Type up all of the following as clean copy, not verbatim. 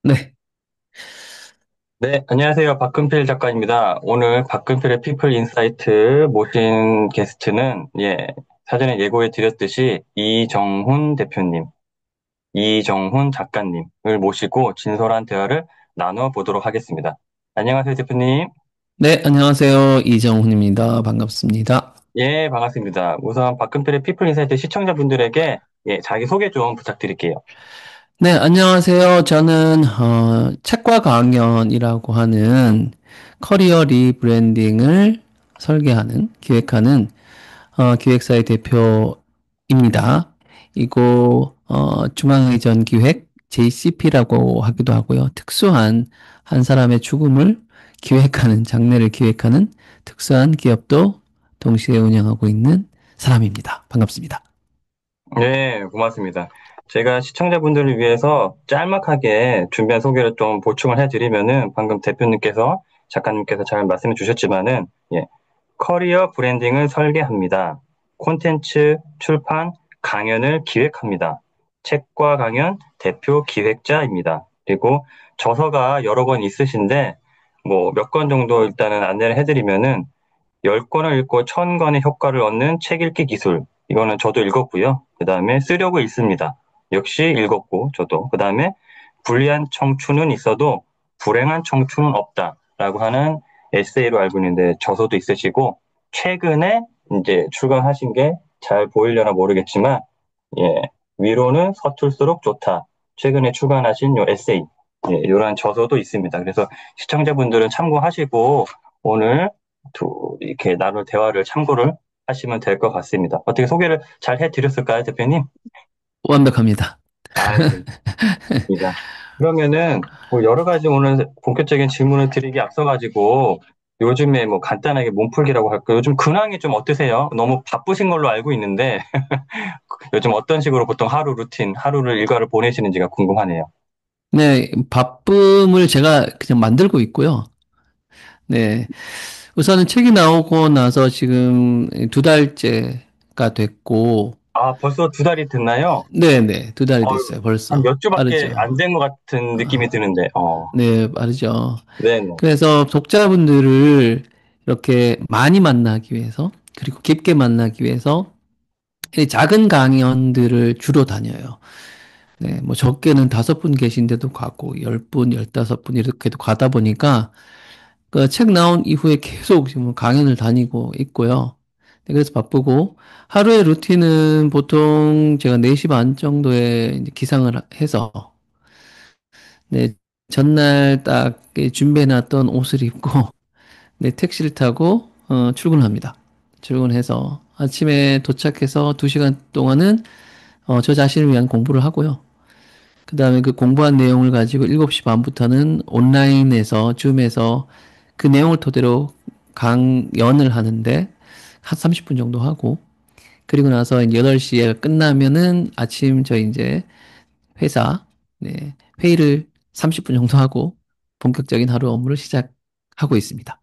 네, 네, 안녕하세요. 박근필 작가입니다. 오늘 박근필의 피플 인사이트 모신 게스트는, 사전에 예고해 드렸듯이 이정훈 대표님, 이정훈 작가님을 모시고 진솔한 대화를 나눠 보도록 하겠습니다. 안녕하세요, 대표님. 네, 안녕하세요. 이정훈입니다. 반갑습니다. 예, 반갑습니다. 우선 박근필의 피플 인사이트 시청자분들에게 자기 소개 좀 부탁드릴게요. 네, 안녕하세요. 저는 책과 강연이라고 하는 커리어 리브랜딩을 설계하는, 기획하는 기획사의 대표입니다. 이고 중앙의전 기획 JCP라고 하기도 하고요. 특수한 한 사람의 죽음을 기획하는, 장례를 기획하는 특수한 기업도 동시에 운영하고 있는 사람입니다. 반갑습니다. 네, 고맙습니다. 제가 시청자분들을 위해서 짤막하게 준비한 소개를 좀 보충을 해드리면은 방금 대표님께서 작가님께서 잘 말씀해 주셨지만은 커리어 브랜딩을 설계합니다. 콘텐츠, 출판, 강연을 기획합니다. 책과 강연 대표 기획자입니다. 그리고 저서가 여러 권 있으신데 뭐 몇 권 정도 일단은 안내를 해드리면은 10권을 읽고 1000권의 효과를 얻는 책 읽기 기술. 이거는 저도 읽었고요. 그 다음에 쓰려고 읽습니다. 역시 읽었고, 저도. 그 다음에 불리한 청춘은 있어도 불행한 청춘은 없다. 라고 하는 에세이로 알고 있는데 저서도 있으시고, 최근에 이제 출간하신 게 잘 보이려나 모르겠지만, 예, 위로는 서툴수록 좋다. 최근에 출간하신 요 에세이, 이런 저서도 있습니다. 그래서 시청자분들은 참고하시고, 오늘 이렇게 나눌 대화를 참고를 하시면 될 것 같습니다. 어떻게 소개를 잘 해드렸을까요, 대표님? 완벽합니다. 아, 좋습니다. 그러면은 뭐 여러 가지 오늘 본격적인 질문을 드리기 앞서가지고 요즘에 뭐 간단하게 몸풀기라고 할까요? 요즘 근황이 좀 어떠세요? 너무 바쁘신 걸로 알고 있는데 요즘 어떤 식으로 보통 하루 루틴, 하루를 일과를 보내시는지가 궁금하네요. 네, 바쁨을 제가 그냥 만들고 있고요. 네, 우선은 책이 나오고 나서 지금 2달째가 됐고, 아, 벌써 2달이 됐나요? 네네, 2달이 어휴, 됐어요, 한 벌써. 몇 주밖에 빠르죠. 안 된 것 같은 느낌이 드는데, 네, 빠르죠. 네네. 그래서 독자분들을 이렇게 많이 만나기 위해서, 그리고 깊게 만나기 위해서, 이 작은 강연들을 주로 다녀요. 네, 뭐 적게는 5분 계신데도 가고, 10분, 15분 이렇게도 가다 보니까, 그 책 나온 이후에 계속 지금 강연을 다니고 있고요. 네, 그래서 바쁘고, 하루의 루틴은 보통 제가 4시 반 정도에 이제 기상을 해서, 네, 전날 딱 준비해놨던 옷을 입고, 네, 택시를 타고, 출근을 합니다. 출근해서 아침에 도착해서 2시간 동안은, 저 자신을 위한 공부를 하고요. 그 다음에 그 공부한 내용을 가지고 7시 반부터는 온라인에서, 줌에서 그 내용을 토대로 강연을 하는데, 한 30분 정도 하고, 그리고 나서 이제 8시에 끝나면은 아침 저 이제 회사, 네, 회의를 30분 정도 하고, 본격적인 하루 업무를 시작하고 있습니다.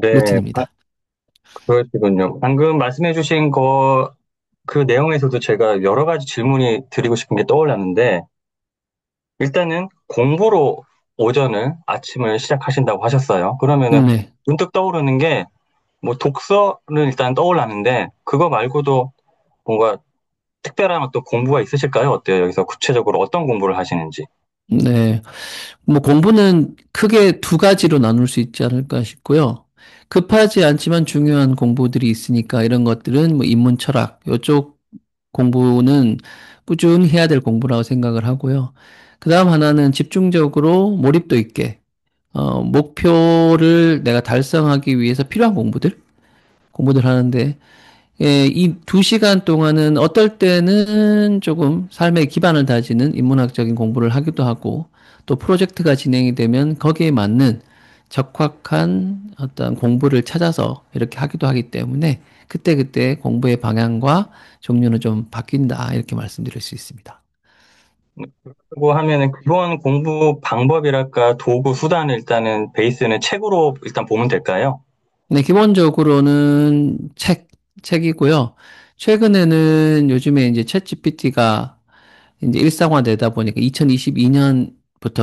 네, 루틴입니다. 그러시군요. 방금 말씀해주신 그 내용에서도 제가 여러 가지 질문이 드리고 싶은 게 떠올랐는데, 일단은 공부로 오전을, 아침을 시작하신다고 하셨어요. 그러면은 네. 문득 떠오르는 게, 뭐 독서는 일단 떠올랐는데, 그거 말고도 뭔가 특별한 어떤 공부가 있으실까요? 어때요? 여기서 구체적으로 어떤 공부를 하시는지. 네. 뭐 공부는 크게 2가지로 나눌 수 있지 않을까 싶고요. 급하지 않지만 중요한 공부들이 있으니까 이런 것들은 뭐 인문 철학, 요쪽 공부는 꾸준히 해야 될 공부라고 생각을 하고요. 그 다음 하나는 집중적으로 몰입도 있게, 목표를 내가 달성하기 위해서 필요한 공부들 하는데, 이 2시간 동안은 어떨 때는 조금 삶의 기반을 다지는 인문학적인 공부를 하기도 하고, 또 프로젝트가 진행이 되면 거기에 맞는 적확한 어떤 공부를 찾아서 이렇게 하기도 하기 때문에 그때그때 공부의 방향과 종류는 좀 바뀐다, 이렇게 말씀드릴 수 있습니다. 그리고 하면은 기본 공부 방법이랄까, 도구, 수단을 일단은 베이스는 책으로 일단 보면 될까요? 네, 기본적으로는 책이고요. 최근에는 요즘에 이제 챗 GPT가 이제 일상화되다 보니까 2022년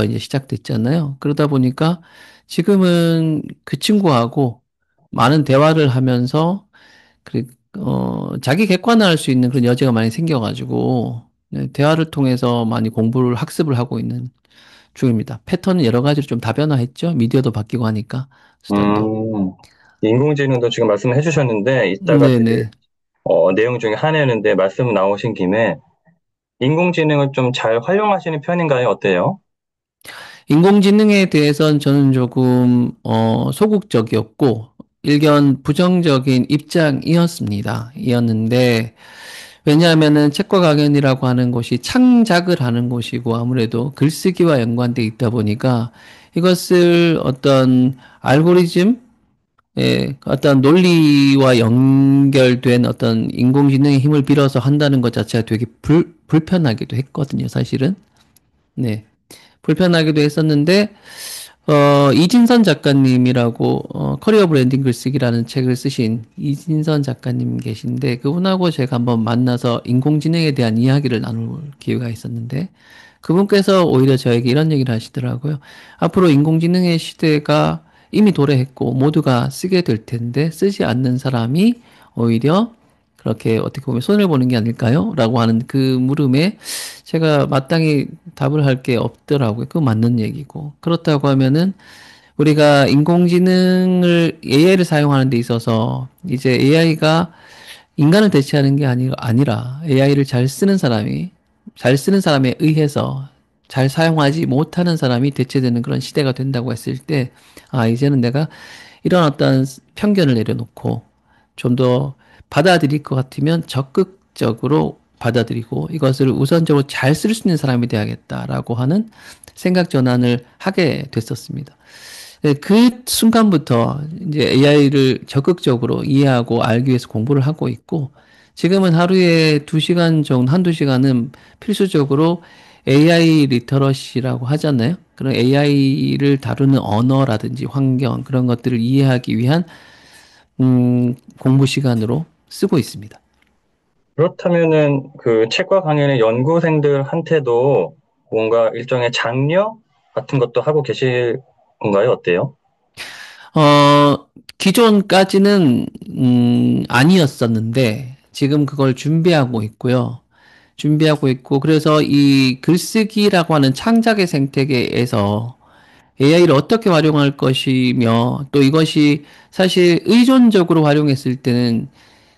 이제 시작됐잖아요. 그러다 보니까 지금은 그 친구하고 많은 대화를 하면서 자기 객관화할 수 있는 그런 여지가 많이 생겨가지고 네, 대화를 통해서 많이 공부를 학습을 하고 있는 중입니다. 패턴은 여러 가지로 좀 다변화했죠. 미디어도 바뀌고 하니까 수단도. 음, 인공지능도 지금 말씀해 주셨는데, 이따가 네네. 내용 중에 하나였는데, 말씀 나오신 김에, 인공지능을 좀 잘 활용하시는 편인가요? 어때요? 인공지능에 대해서는 저는 조금 소극적이었고 일견 부정적인 입장이었습니다. 이었는데 왜냐하면은 책과 강연이라고 하는 곳이 창작을 하는 곳이고 아무래도 글쓰기와 연관돼 있다 보니까 이것을 어떤 알고리즘 어떤 논리와 연결된 어떤 인공지능의 힘을 빌어서 한다는 것 자체가 되게 불편하기도 했거든요, 사실은. 네. 불편하기도 했었는데, 이진선 작가님이라고, 커리어 브랜딩 글쓰기라는 책을 쓰신 이진선 작가님 계신데, 그분하고 제가 한번 만나서 인공지능에 대한 이야기를 나눌 기회가 있었는데, 그분께서 오히려 저에게 이런 얘기를 하시더라고요. 앞으로 인공지능의 시대가 이미 도래했고, 모두가 쓰게 될 텐데, 쓰지 않는 사람이 오히려 그렇게 어떻게 보면 손해를 보는 게 아닐까요? 라고 하는 그 물음에 제가 마땅히 답을 할 게 없더라고요. 그거 맞는 얘기고. 그렇다고 하면은 우리가 인공지능을 AI를 사용하는 데 있어서 이제 AI가 인간을 대체하는 게 아니라 AI를 잘 쓰는 사람에 의해서 잘 사용하지 못하는 사람이 대체되는 그런 시대가 된다고 했을 때, 아, 이제는 내가 이런 어떤 편견을 내려놓고 좀 더 받아들일 것 같으면 적극적으로 받아들이고 이것을 우선적으로 잘 쓸 수 있는 사람이 돼야겠다라고 하는 생각 전환을 하게 됐었습니다. 네, 그 순간부터 이제 AI를 적극적으로 이해하고 알기 위해서 공부를 하고 있고, 지금은 하루에 2시간 정도, 한두 시간은 필수적으로 AI 리터러시라고 하잖아요. 그런 AI를 다루는 언어라든지 환경, 그런 것들을 이해하기 위한, 공부 시간으로 쓰고 있습니다. 그렇다면은 그 책과 강연의 연구생들한테도 뭔가 일종의 장려 같은 것도 하고 계실 건가요? 어때요? 어, 기존까지는, 아니었었는데, 지금 그걸 준비하고 있고요. 그래서 이 글쓰기라고 하는 창작의 생태계에서 AI를 어떻게 활용할 것이며, 또 이것이 사실 의존적으로 활용했을 때는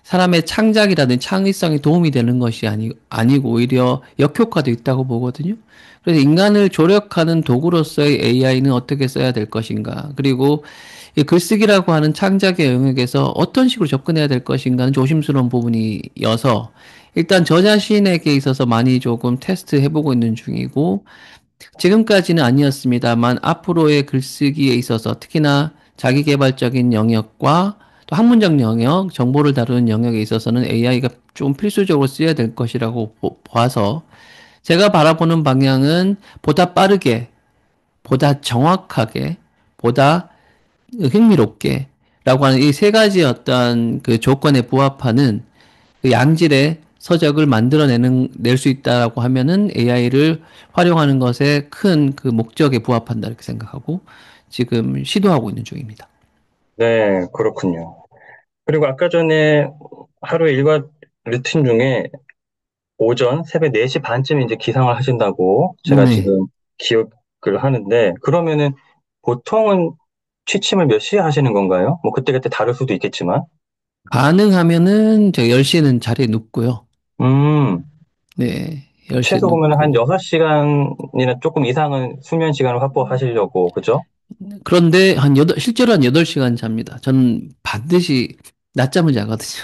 사람의 창작이라든 창의성에 도움이 되는 것이 아니고 오히려 역효과도 있다고 보거든요. 그래서 인간을 조력하는 도구로서의 AI는 어떻게 써야 될 것인가. 그리고 이 글쓰기라고 하는 창작의 영역에서 어떤 식으로 접근해야 될 것인가는 조심스러운 부분이어서 일단 저 자신에게 있어서 많이 조금 테스트 해보고 있는 중이고 지금까지는 아니었습니다만 앞으로의 글쓰기에 있어서 특히나 자기계발적인 영역과 또 학문적 영역, 정보를 다루는 영역에 있어서는 AI가 좀 필수적으로 쓰여야 될 것이라고 봐서 제가 바라보는 방향은 보다 빠르게, 보다 정확하게, 보다 흥미롭게 라고 하는 이 세 가지 어떤 그 조건에 부합하는 그 양질의 서적을 낼 수 있다라고 하면은 AI를 활용하는 것에 큰 그 목적에 부합한다 이렇게 생각하고 지금 시도하고 있는 중입니다. 네, 그렇군요. 그리고 아까 전에 하루 일과 루틴 중에 오전 새벽 4시 반쯤에 이제 기상을 하신다고 제가 네. 지금 기억을 하는데, 그러면은 보통은 취침을 몇 시에 하시는 건가요? 뭐 그때그때 다를 수도 있겠지만. 가능하면은 저 10시에는 자리에 눕고요. 음, 네. 10시에 최소 보면 한 눕고. 6시간이나 조금 이상은 수면 시간을 확보하시려고, 그죠? 그런데 실제로 한 8시간 잡니다. 저는 반드시 낮잠을 자거든요.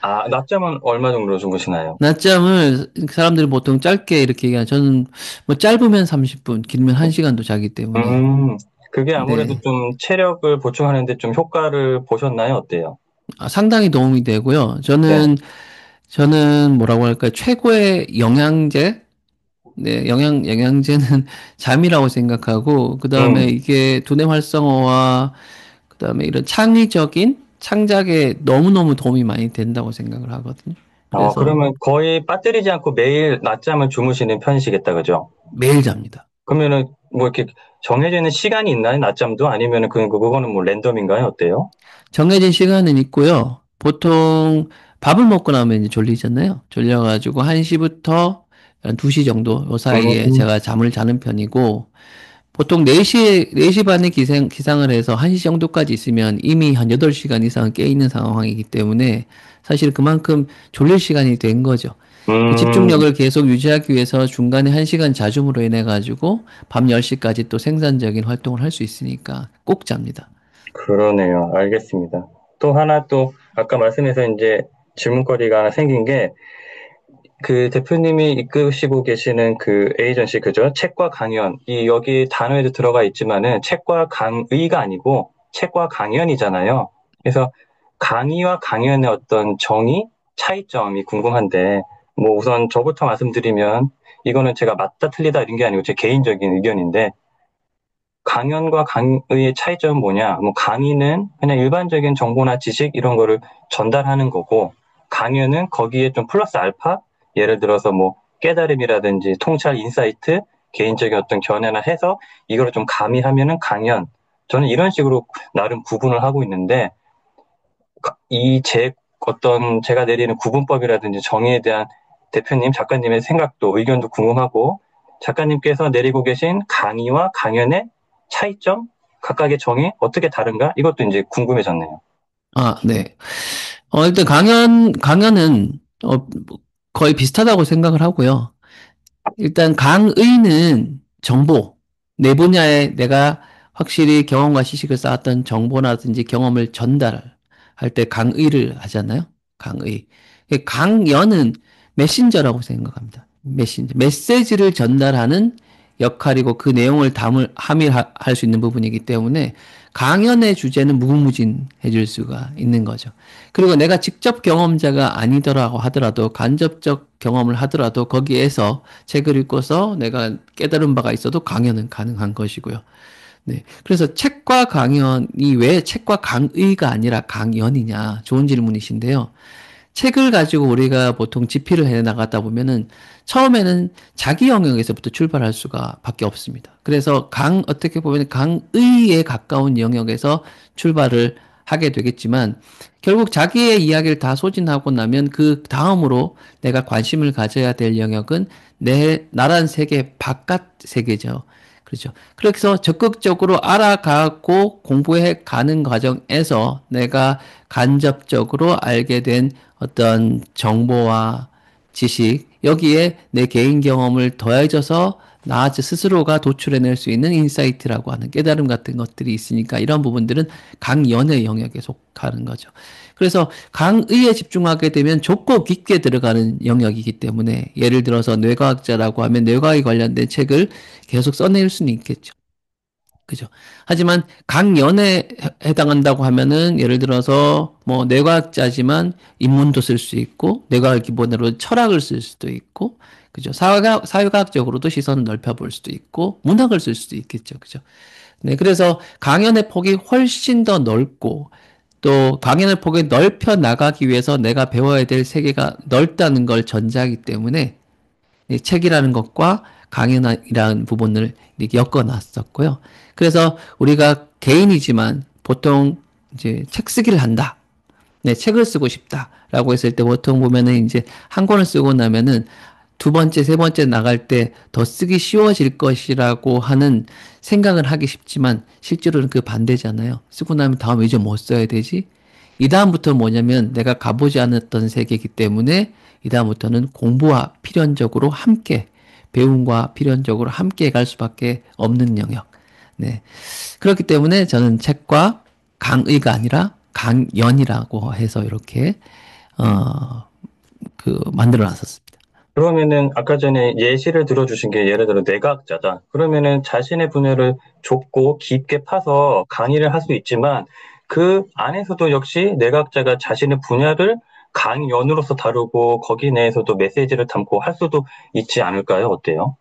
아, 낮잠은 얼마 정도 주무시나요? 낮잠을 사람들이 보통 짧게 이렇게 얘기하는 저는 뭐 짧으면 30분, 길면 1시간도 자기 때문에. 음, 그게 아무래도 네. 좀 체력을 보충하는데 좀 효과를 보셨나요? 어때요? 상당히 도움이 되고요. 네. 저는 뭐라고 할까요? 최고의 영양제? 네, 영양제는 잠이라고 생각하고, 그 다음에 음, 이게 두뇌 활성화와, 그 다음에 이런 창의적인 창작에 너무너무 도움이 많이 된다고 생각을 하거든요. 그래서 그러면 거의 빠뜨리지 않고 매일 낮잠을 주무시는 편이시겠다, 그죠? 매일 잡니다. 그러면은 뭐 이렇게 정해져 있는 시간이 있나요? 낮잠도 아니면은 그거는 뭐 랜덤인가요? 어때요? 정해진 시간은 있고요. 보통 밥을 먹고 나면 이제 졸리잖아요. 졸려가지고 1시부터 한 2시 정도 요 사이에 음, 제가 잠을 자는 편이고, 보통 4시 반에 기상을 해서 1시 정도까지 있으면 이미 한 8시간 이상 깨 있는 상황이기 때문에 사실 그만큼 졸릴 시간이 된 거죠. 그 음, 집중력을 계속 유지하기 위해서 중간에 1시간 자줌으로 인해 가지고 밤 10시까지 또 생산적인 활동을 할 수 있으니까 꼭 잡니다. 그러네요. 알겠습니다. 또 하나 또 아까 말씀해서 이제 질문거리가 하나 생긴 게 그 대표님이 이끄시고 계시는 그 에이전시 그죠? 책과 강연 이 여기 단어에도 들어가 있지만은 책과 강의가 아니고 책과 강연이잖아요. 그래서 강의와 강연의 어떤 정의, 차이점이 궁금한데 뭐 우선 저부터 말씀드리면 이거는 제가 맞다 틀리다 이런 게 아니고 제 개인적인 의견인데 강연과 강의의 차이점은 뭐냐? 뭐 강의는 그냥 일반적인 정보나 지식 이런 거를 전달하는 거고 강연은 거기에 좀 플러스 알파 예를 들어서 뭐 깨달음이라든지 통찰 인사이트 개인적인 어떤 견해나 해서 이거를 좀 가미하면은 강연 저는 이런 식으로 나름 구분을 하고 있는데 이 제 어떤 제가 내리는 구분법이라든지 정의에 대한 대표님 작가님의 생각도 의견도 궁금하고 작가님께서 내리고 계신 강의와 강연의 차이점, 각각의 정의 어떻게 다른가? 이것도 이제 궁금해졌네요. 아, 네. 일단 강연은, 거의 비슷하다고 생각을 하고요. 일단 강의는 정보, 내 분야에 내가 확실히 경험과 지식을 쌓았던 정보라든지 경험을 전달할 때 강의를 하잖아요. 강의. 강연은 메신저라고 생각합니다. 메신저. 메시지를 전달하는 역할이고 그 내용을 함의할 수 있는 부분이기 때문에 강연의 주제는 무궁무진해질 수가 있는 거죠. 그리고 내가 직접 경험자가 아니더라고 하더라도 간접적 경험을 하더라도 거기에서 책을 읽고서 내가 깨달은 바가 있어도 강연은 가능한 것이고요. 네. 그래서 책과 강연이 왜 책과 강의가 아니라 강연이냐? 좋은 질문이신데요. 책을 가지고 우리가 보통 집필을 해 나가다 보면은 처음에는 자기 영역에서부터 출발할 수가 밖에 없습니다. 그래서 어떻게 보면 강의에 가까운 영역에서 출발을 하게 되겠지만 결국 자기의 이야기를 다 소진하고 나면 그 다음으로 내가 관심을 가져야 될 영역은 나란 세계 바깥 세계죠. 그렇죠. 그래서 적극적으로 알아가고 공부해 가는 과정에서 내가 간접적으로 알게 된 어떤 정보와 지식, 여기에 내 개인 경험을 더해져서 나 스스로가 도출해낼 수 있는 인사이트라고 하는 깨달음 같은 것들이 있으니까 이런 부분들은 강연의 영역에 속하는 거죠. 그래서 강의에 집중하게 되면 좁고 깊게 들어가는 영역이기 때문에 예를 들어서 뇌과학자라고 하면 뇌과학에 관련된 책을 계속 써낼 수는 있겠죠. 그죠. 하지만 강연에 해당한다고 하면은 예를 들어서 뭐 뇌과학자지만 인문도 쓸 수 있고 뇌과학 기본으로 철학을 쓸 수도 있고 그죠. 사회과학적으로도 시선을 넓혀볼 수도 있고 문학을 쓸 수도 있겠죠. 그죠. 네. 그래서 강연의 폭이 훨씬 더 넓고 또 강연의 폭이 넓혀 나가기 위해서 내가 배워야 될 세계가 넓다는 걸 전제하기 때문에 이 책이라는 것과 강연이라는 부분을 이렇게 엮어놨었고요. 그래서 우리가 개인이지만 보통 이제 책 쓰기를 한다. 네, 책을 쓰고 싶다라고 했을 때 보통 보면은 이제 한 권을 쓰고 나면은 두 번째, 세 번째 나갈 때 더 쓰기 쉬워질 것이라고 하는 생각을 하기 쉽지만 실제로는 그 반대잖아요. 쓰고 나면 다음에 이제 못 써야 되지? 이 다음부터 뭐냐면 내가 가보지 않았던 세계이기 때문에 이 다음부터는 공부와 필연적으로 함께 배움과 필연적으로 함께 갈 수밖에 없는 영역. 네. 그렇기 때문에 저는 책과 강의가 아니라 강연이라고 해서 이렇게 만들어 놨었습니다. 그러면은 아까 전에 예시를 들어주신 게 예를 들어 뇌과학자다. 그러면은 자신의 분야를 좁고 깊게 파서 강의를 할 수 있지만 그 안에서도 역시 뇌과학자가 자신의 분야를 강연으로서 다루고 거기 내에서도 메시지를 담고 할 수도 있지 않을까요? 어때요?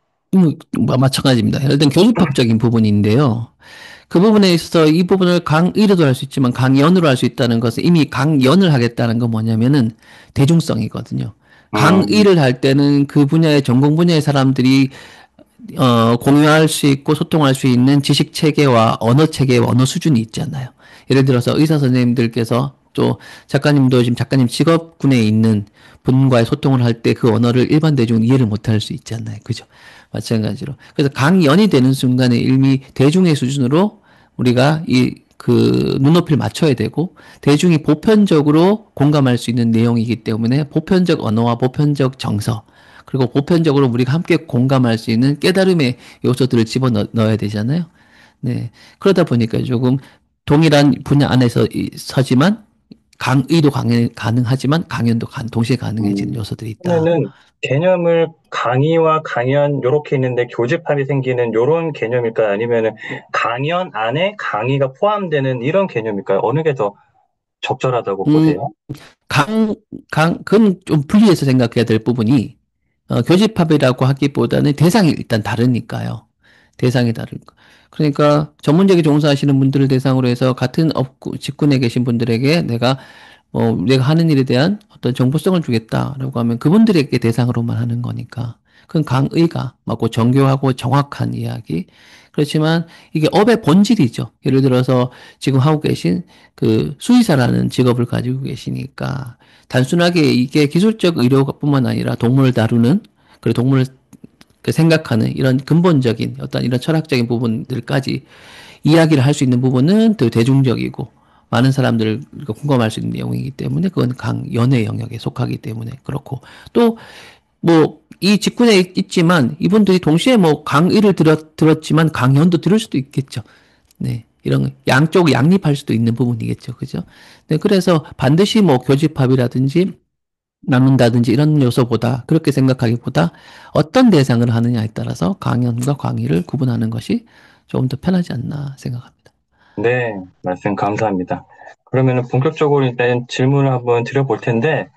마찬가지입니다. 일단 교수법적인 부분인데요. 그 부분에 있어서 이 부분을 강의로도 할 수 있지만 강연으로 할 수 있다는 것은 이미 강연을 하겠다는 건 뭐냐면은 대중성이거든요. 음, 강의를 할 때는 그 분야의 전공 분야의 사람들이 공유할 수 있고 소통할 수 있는 지식 체계와 언어 체계, 언어 수준이 있잖아요. 예를 들어서 의사 선생님들께서 또 작가님도 지금 작가님 직업군에 있는 분과의 소통을 할 때 그 언어를 일반 대중은 이해를 못할 수 있잖아요. 그죠? 마찬가지로. 그래서 강연이 되는 순간에 이미 대중의 수준으로 우리가 그 눈높이를 맞춰야 되고 대중이 보편적으로 공감할 수 있는 내용이기 때문에 보편적 언어와 보편적 정서 그리고 보편적으로 우리가 함께 공감할 수 있는 깨달음의 요소들을 집어넣어야 되잖아요. 네. 그러다 보니까 조금 동일한 분야 안에서 서지만 강의도 가능하지만 강연도 동시에 가능해지는 음, 요소들이 있다. 그러면은 개념을 강의와 강연 요렇게 있는데 교집합이 생기는 요런 개념일까요? 아니면은 강연 안에 강의가 포함되는 이런 개념일까요? 어느 게 더 적절하다고 음, 보세요? 그건 좀 분리해서 생각해야 될 부분이 교집합이라고 하기보다는 대상이 일단 다르니까요. 대상이 다르니까. 그러니까 전문직에 종사하시는 분들을 대상으로 해서 같은 직군에 계신 분들에게 내가 하는 일에 대한 어떤 정보성을 주겠다라고 하면 그분들에게 대상으로만 하는 거니까. 그건 강의가 맞고 정교하고 정확한 이야기. 그렇지만 이게 업의 본질이죠. 예를 들어서 지금 하고 계신 그 수의사라는 직업을 가지고 계시니까 단순하게 이게 기술적 의료뿐만 아니라 동물을 다루는 그리고 동물을 생각하는 이런 근본적인 어떤 이런 철학적인 부분들까지 이야기를 할 수 있는 부분은 더 대중적이고 많은 사람들을 공감할 수 있는 내용이기 때문에 그건 강연의 영역에 속하기 때문에 그렇고 또 뭐 이 직군에 있지만 이분들이 동시에 뭐 강의를 들었지만 강연도 들을 수도 있겠죠. 네. 이런 양쪽 양립할 수도 있는 부분이겠죠. 그죠? 네. 그래서 반드시 뭐 교집합이라든지 나눈다든지 이런 요소보다 그렇게 생각하기보다 어떤 대상을 하느냐에 따라서 강연과 강의를 구분하는 것이 조금 더 편하지 않나 생각합니다. 네, 말씀 감사합니다. 그러면은 본격적으로 일단 질문을 한번 드려볼 텐데,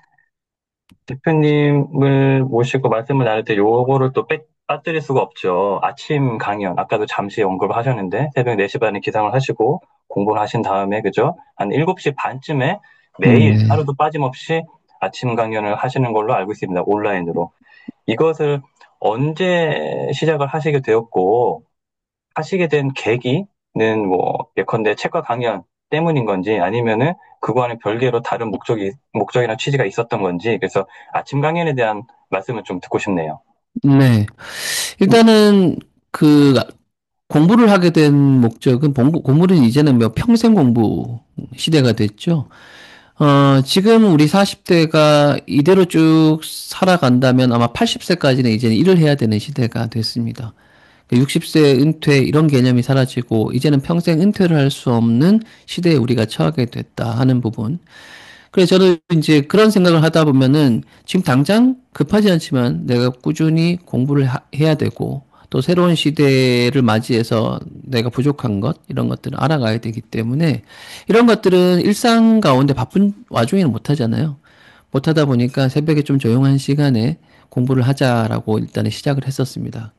대표님을 모시고 말씀을 나눌 때 요거를 또 빠뜨릴 수가 없죠. 아침 강연, 아까도 잠시 언급을 하셨는데, 새벽 4시 반에 기상을 하시고, 공부를 하신 다음에, 그죠? 한 7시 반쯤에 매일 네. 하루도 빠짐없이 아침 강연을 하시는 걸로 알고 있습니다. 온라인으로. 이것을 언제 시작을 하시게 되었고, 하시게 된 계기는 뭐 예컨대 책과 강연 때문인 건지 아니면은 그거와는 별개로 다른 목적이나 취지가 있었던 건지 그래서 아침 강연에 대한 말씀을 좀 듣고 싶네요. 네. 일단은 그 공부를 하게 된 목적은 공부는 이제는 뭐 평생 공부 시대가 됐죠. 지금 우리 40대가 이대로 쭉 살아간다면 아마 80세까지는 이제는 일을 해야 되는 시대가 됐습니다. 60세 은퇴 이런 개념이 사라지고 이제는 평생 은퇴를 할 수 없는 시대에 우리가 처하게 됐다 하는 부분. 그래서 저는 이제 그런 생각을 하다 보면은 지금 당장 급하지 않지만 내가 꾸준히 공부를 해야 되고 또 새로운 시대를 맞이해서 내가 부족한 것 이런 것들을 알아가야 되기 때문에 이런 것들은 일상 가운데 바쁜 와중에는 못 하잖아요. 못 하다 보니까 새벽에 좀 조용한 시간에 공부를 하자라고 일단은 시작을 했었습니다.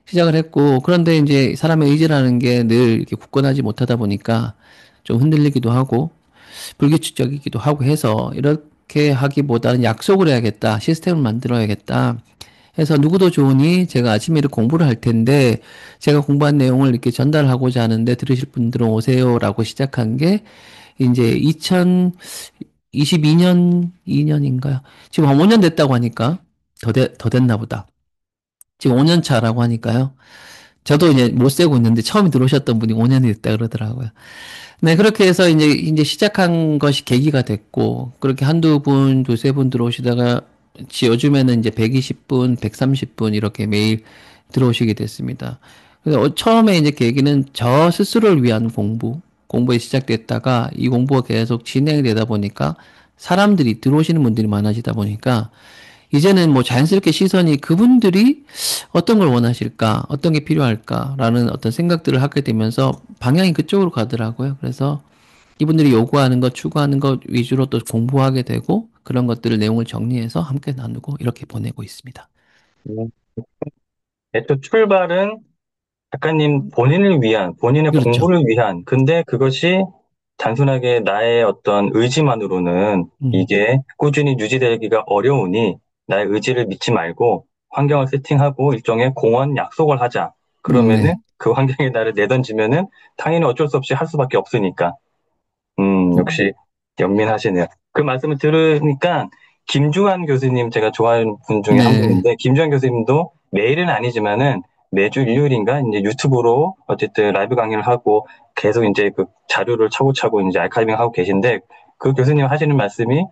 시작을 했고, 그런데 이제 사람의 의지라는 게 늘 이렇게 굳건하지 못하다 보니까 좀 흔들리기도 하고, 불규칙적이기도 하고 해서 이렇게 하기보다는 약속을 해야겠다. 시스템을 만들어야겠다. 해서 누구도 좋으니 제가 아침에 이렇게 공부를 할 텐데 제가 공부한 내용을 이렇게 전달하고자 하는데 들으실 분들은 오세요라고 시작한 게 이제 2022년, 2년인가요? 지금 한 5년 됐다고 하니까 더 됐나 보다. 지금 5년 차라고 하니까요. 저도 이제 못 세고 있는데 처음 들어오셨던 분이 5년이 됐다 그러더라고요. 네, 그렇게 해서 이제 시작한 것이 계기가 됐고, 그렇게 한두 분, 두세 분 들어오시다가, 요즘에는 이제 120분, 130분 이렇게 매일 들어오시게 됐습니다. 그래서 처음에 이제 계기는 저 스스로를 위한 공부에 시작됐다가 이 공부가 계속 진행이 되다 보니까 사람들이 들어오시는 분들이 많아지다 보니까 이제는 뭐 자연스럽게 시선이 그분들이 어떤 걸 원하실까, 어떤 게 필요할까라는 어떤 생각들을 하게 되면서 방향이 그쪽으로 가더라고요. 그래서 이분들이 요구하는 것, 추구하는 것 위주로 또 공부하게 되고 그런 것들을 내용을 정리해서 함께 나누고 이렇게 보내고 있습니다. 음, 애초 출발은 작가님 본인을 위한, 본인의 그렇죠. 공부를 위한, 근데 그것이 단순하게 나의 어떤 의지만으로는 음, 이게 꾸준히 유지되기가 어려우니 나의 의지를 믿지 말고 환경을 세팅하고 일종의 공원 약속을 하자. 그러면은 네. 그 환경에 나를 내던지면은 당연히 어쩔 수 없이 할 수밖에 없으니까. 역시 연민하시네요. 그 말씀을 들으니까 김주환 교수님 제가 좋아하는 분 중에 한 네. 분인데 김주환 교수님도 매일은 아니지만은 매주 일요일인가 이제 유튜브로 어쨌든 라이브 강의를 하고 계속 이제 그 자료를 차고차고 이제 아카이빙 하고 계신데 그 교수님 하시는 말씀이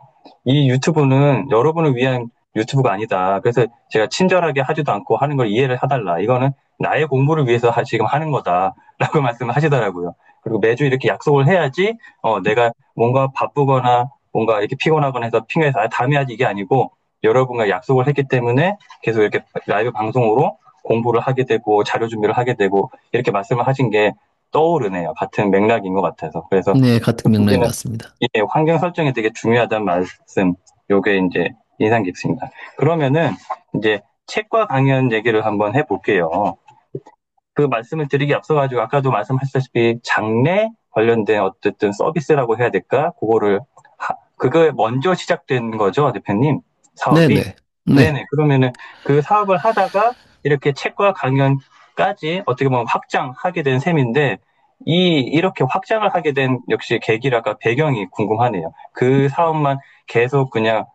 이 유튜브는 여러분을 위한 유튜브가 아니다. 그래서 제가 친절하게 하지도 않고 하는 걸 이해를 해달라. 이거는 나의 공부를 위해서 지금 하는 거다라고 말씀을 하시더라고요. 그리고 매주 이렇게 약속을 해야지 내가 뭔가 바쁘거나 뭔가 이렇게 피곤하거나 해서 핑계에서 다음에 하지 이게 아니고 여러분과 약속을 했기 때문에 계속 이렇게 라이브 방송으로 공부를 하게 되고 자료 준비를 하게 되고 이렇게 말씀을 하신 게 떠오르네요. 같은 맥락인 것 같아서. 그래서 네, 같은 맥락인 것 보기에는 같습니다. 예, 환경 설정이 되게 중요하다는 말씀, 요게 이제 인상 깊습니다. 그러면은 이제 책과 강연 얘기를 한번 해볼게요. 그 말씀을 드리기 앞서가지고 아까도 말씀하셨다시피 장래 관련된 어쨌든 서비스라고 해야 될까? 그거에 먼저 시작된 거죠, 대표님? 사업이? 네네. 네. 네네. 그러면은 그 사업을 하다가 이렇게 책과 강연까지 어떻게 보면 확장하게 된 셈인데 이렇게 확장을 하게 된 역시 계기라가 배경이 궁금하네요. 그 사업만 계속 그냥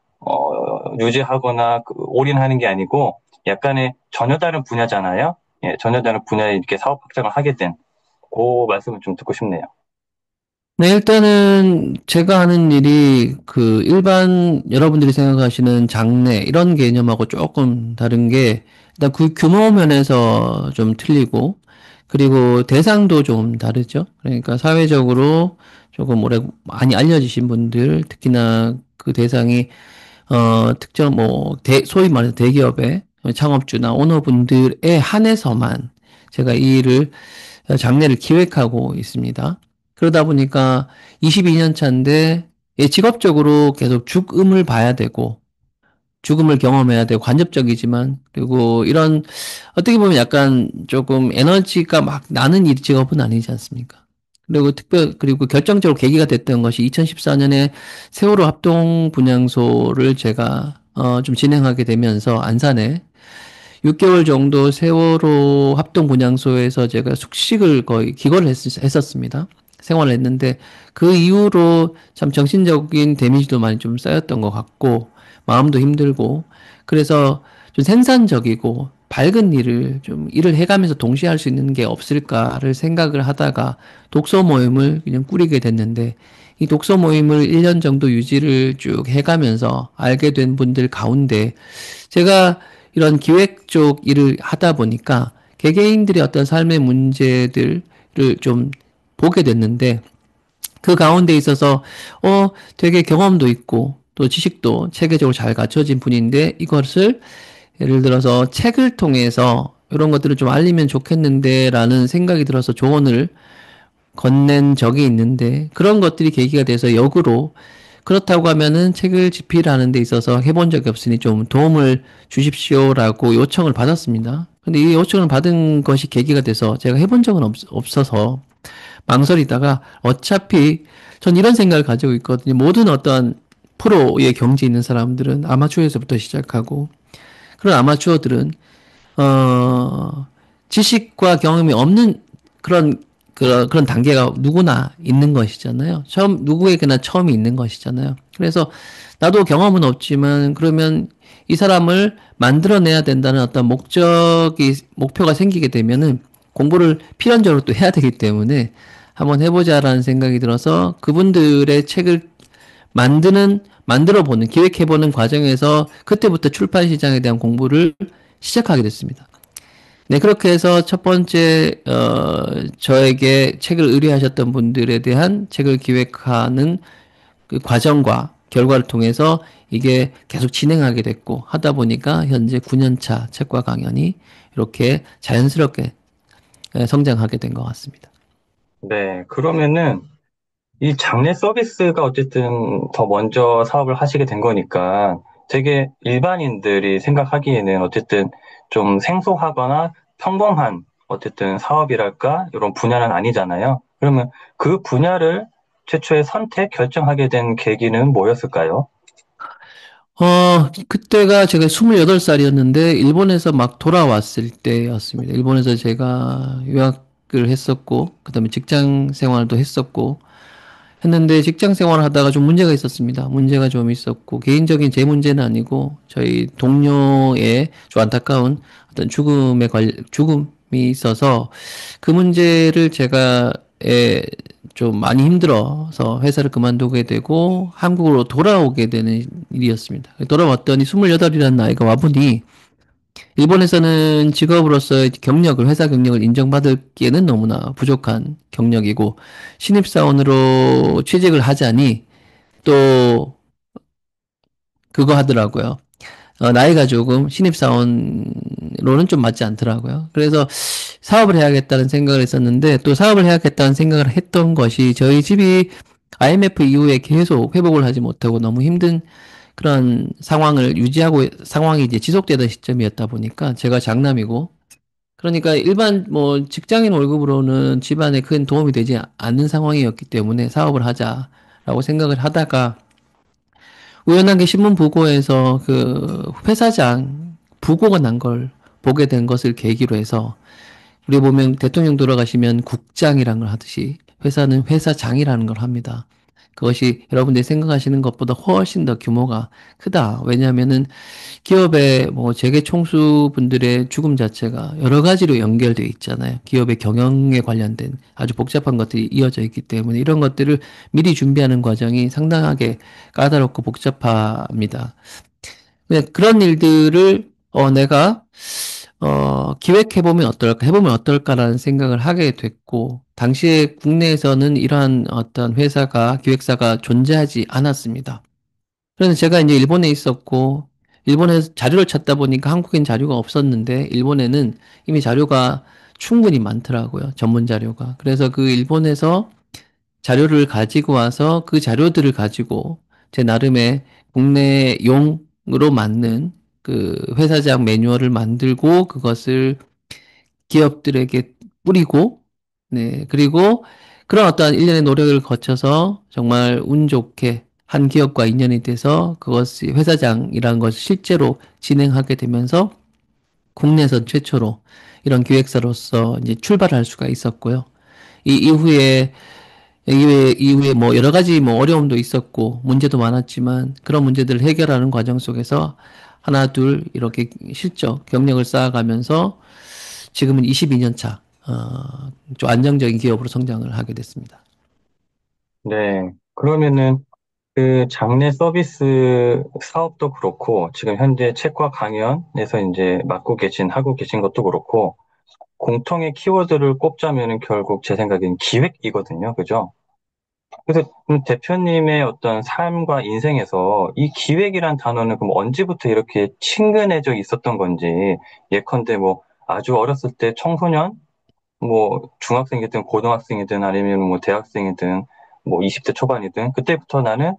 유지하거나 올인하는 게 아니고 약간의 전혀 다른 분야잖아요. 예, 전혀 다른 분야에 이렇게 사업 확장을 하게 된 그 말씀을 좀 듣고 싶네요. 네, 일단은 제가 하는 일이 그 일반 여러분들이 생각하시는 장래 이런 개념하고 조금 다른 게 일단 그 규모 면에서 좀 틀리고 그리고 대상도 좀 다르죠. 그러니까 사회적으로 조금 오래 많이 알려지신 분들 특히나 그 대상이 특정 소위 말해서 대기업의 창업주나 오너분들에 한해서만 제가 이 일을 장래를 기획하고 있습니다. 그러다 보니까 22년 차인데 예, 직업적으로 계속 죽음을 봐야 되고 죽음을 경험해야 되고 간접적이지만 그리고 이런 어떻게 보면 약간 조금 에너지가 막 나는 일 직업은 아니지 않습니까? 그리고 결정적으로 계기가 됐던 것이 2014년에 세월호 합동 분향소를 제가 좀 진행하게 되면서 안산에 6개월 정도 세월호 합동 분향소에서 제가 숙식을 거의 기거를 했었습니다. 생활을 했는데 그 이후로 참 정신적인 데미지도 많이 좀 쌓였던 것 같고 마음도 힘들고 그래서 좀 생산적이고 밝은 일을 좀 일을 해가면서 동시에 할 수 있는 게 없을까를 생각을 하다가 독서 모임을 그냥 꾸리게 됐는데 이 독서 모임을 1년 정도 유지를 쭉 해가면서 알게 된 분들 가운데 제가 이런 기획 쪽 일을 하다 보니까 개개인들의 어떤 삶의 문제들을 좀 보게 됐는데 그 가운데 있어서 되게 경험도 있고 또 지식도 체계적으로 잘 갖춰진 분인데 이것을 예를 들어서 책을 통해서 이런 것들을 좀 알리면 좋겠는데라는 생각이 들어서 조언을 건넨 적이 있는데 그런 것들이 계기가 돼서 역으로 그렇다고 하면은 책을 집필하는 데 있어서 해본 적이 없으니 좀 도움을 주십시오라고 요청을 받았습니다. 근데 이 요청을 받은 것이 계기가 돼서 제가 해본 적은 없어서 망설이다가 어차피 전 이런 생각을 가지고 있거든요. 모든 어떤 프로의 경지 있는 사람들은 아마추어에서부터 시작하고 그런 아마추어들은 어, 지식과 경험이 없는 그런, 그런 단계가 누구나 있는 것이잖아요. 누구에게나 처음이 있는 것이잖아요. 그래서 나도 경험은 없지만 그러면 이 사람을 만들어내야 된다는 어떤 목표가 생기게 되면은 공부를 필연적으로 또 해야 되기 때문에 한번 해보자라는 생각이 들어서 그분들의 책을 만들어보는, 기획해보는 과정에서 그때부터 출판 시장에 대한 공부를 시작하게 됐습니다. 네, 그렇게 해서 첫 번째, 저에게 책을 의뢰하셨던 분들에 대한 책을 기획하는 그 과정과 결과를 통해서 이게 계속 진행하게 됐고, 하다 보니까 현재 9년차 책과 강연이 이렇게 자연스럽게 성장하게 된 것 같습니다. 네, 그러면은 이 장례 서비스가 어쨌든 더 먼저 사업을 하시게 된 거니까 되게 일반인들이 생각하기에는 어쨌든 좀 생소하거나 평범한 어쨌든 사업이랄까 이런 분야는 아니잖아요. 그러면 그 분야를 최초에 결정하게 된 계기는 뭐였을까요? 그때가 제가 28살이었는데, 일본에서 막 돌아왔을 때였습니다. 일본에서 제가 유학을 했었고, 그 다음에 직장 생활도 했었고, 했는데 직장 생활을 하다가 좀 문제가 있었습니다. 문제가 좀 있었고, 개인적인 제 문제는 아니고, 저희 동료의 좀 안타까운 어떤 죽음이 있어서, 그 문제를 제가, 좀 많이 힘들어서 회사를 그만두게 되고, 한국으로 돌아오게 되는 일이었습니다. 돌아왔더니 28이라는 나이가 와보니, 일본에서는 직업으로서 회사 경력을 인정받기에는 너무나 부족한 경력이고, 신입사원으로 취직을 하자니 또 그거 하더라고요. 나이가 조금 신입사원으로는 좀 맞지 않더라고요. 그래서 사업을 해야겠다는 생각을 했었는데, 또 사업을 해야겠다는 생각을 했던 것이 저희 집이 IMF 이후에 계속 회복을 하지 못하고 너무 힘든 그런 상황이 이제 지속되던 시점이었다 보니까 제가 장남이고, 그러니까 일반 뭐 직장인 월급으로는 집안에 큰 도움이 되지 않는 상황이었기 때문에 사업을 하자라고 생각을 하다가 우연하게 신문 보고에서 그 회사장 부고가 난 걸 보게 된 것을 계기로 해서, 우리 보면 대통령 돌아가시면 국장이라는 걸 하듯이 회사는 회사장이라는 걸 합니다. 그것이 여러분들이 생각하시는 것보다 훨씬 더 규모가 크다. 왜냐하면은 기업의 뭐 재계 총수분들의 죽음 자체가 여러 가지로 연결되어 있잖아요. 기업의 경영에 관련된 아주 복잡한 것들이 이어져 있기 때문에 이런 것들을 미리 준비하는 과정이 상당하게 까다롭고 복잡합니다. 그런 일들을 내가 기획해보면 어떨까, 해보면 어떨까라는 생각을 하게 됐고, 당시에 국내에서는 이러한 어떤 기획사가 존재하지 않았습니다. 그래서 제가 이제 일본에 있었고, 일본에서 자료를 찾다 보니까 한국엔 자료가 없었는데, 일본에는 이미 자료가 충분히 많더라고요. 전문 자료가. 그래서 그 일본에서 자료를 가지고 와서 그 자료들을 가지고 제 나름의 국내용으로 맞는 그 회사장 매뉴얼을 만들고 그것을 기업들에게 뿌리고, 네, 그리고 그런 어떠한 일련의 노력을 거쳐서 정말 운 좋게 한 기업과 인연이 돼서 그것이 회사장이라는 것을 실제로 진행하게 되면서 국내에서 최초로 이런 기획사로서 이제 출발할 수가 있었고요. 이 이후에 뭐 여러 가지 뭐 어려움도 있었고 문제도 많았지만 그런 문제들을 해결하는 과정 속에서 하나 둘 이렇게 실적 경력을 쌓아가면서 지금은 22년 차, 좀 안정적인 기업으로 성장을 하게 됐습니다. 네. 그러면은 그 장내 서비스 사업도 그렇고, 지금 현재 책과 강연에서 이제 하고 계신 것도 그렇고, 공통의 키워드를 꼽자면은 결국 제 생각엔 기획이거든요. 그죠? 그래서 대표님의 어떤 삶과 인생에서 이 기획이란 단어는 그럼 언제부터 이렇게 친근해져 있었던 건지, 예컨대 뭐 아주 어렸을 때 청소년, 뭐 중학생이든 고등학생이든 아니면 뭐 대학생이든 뭐 20대 초반이든 그때부터 나는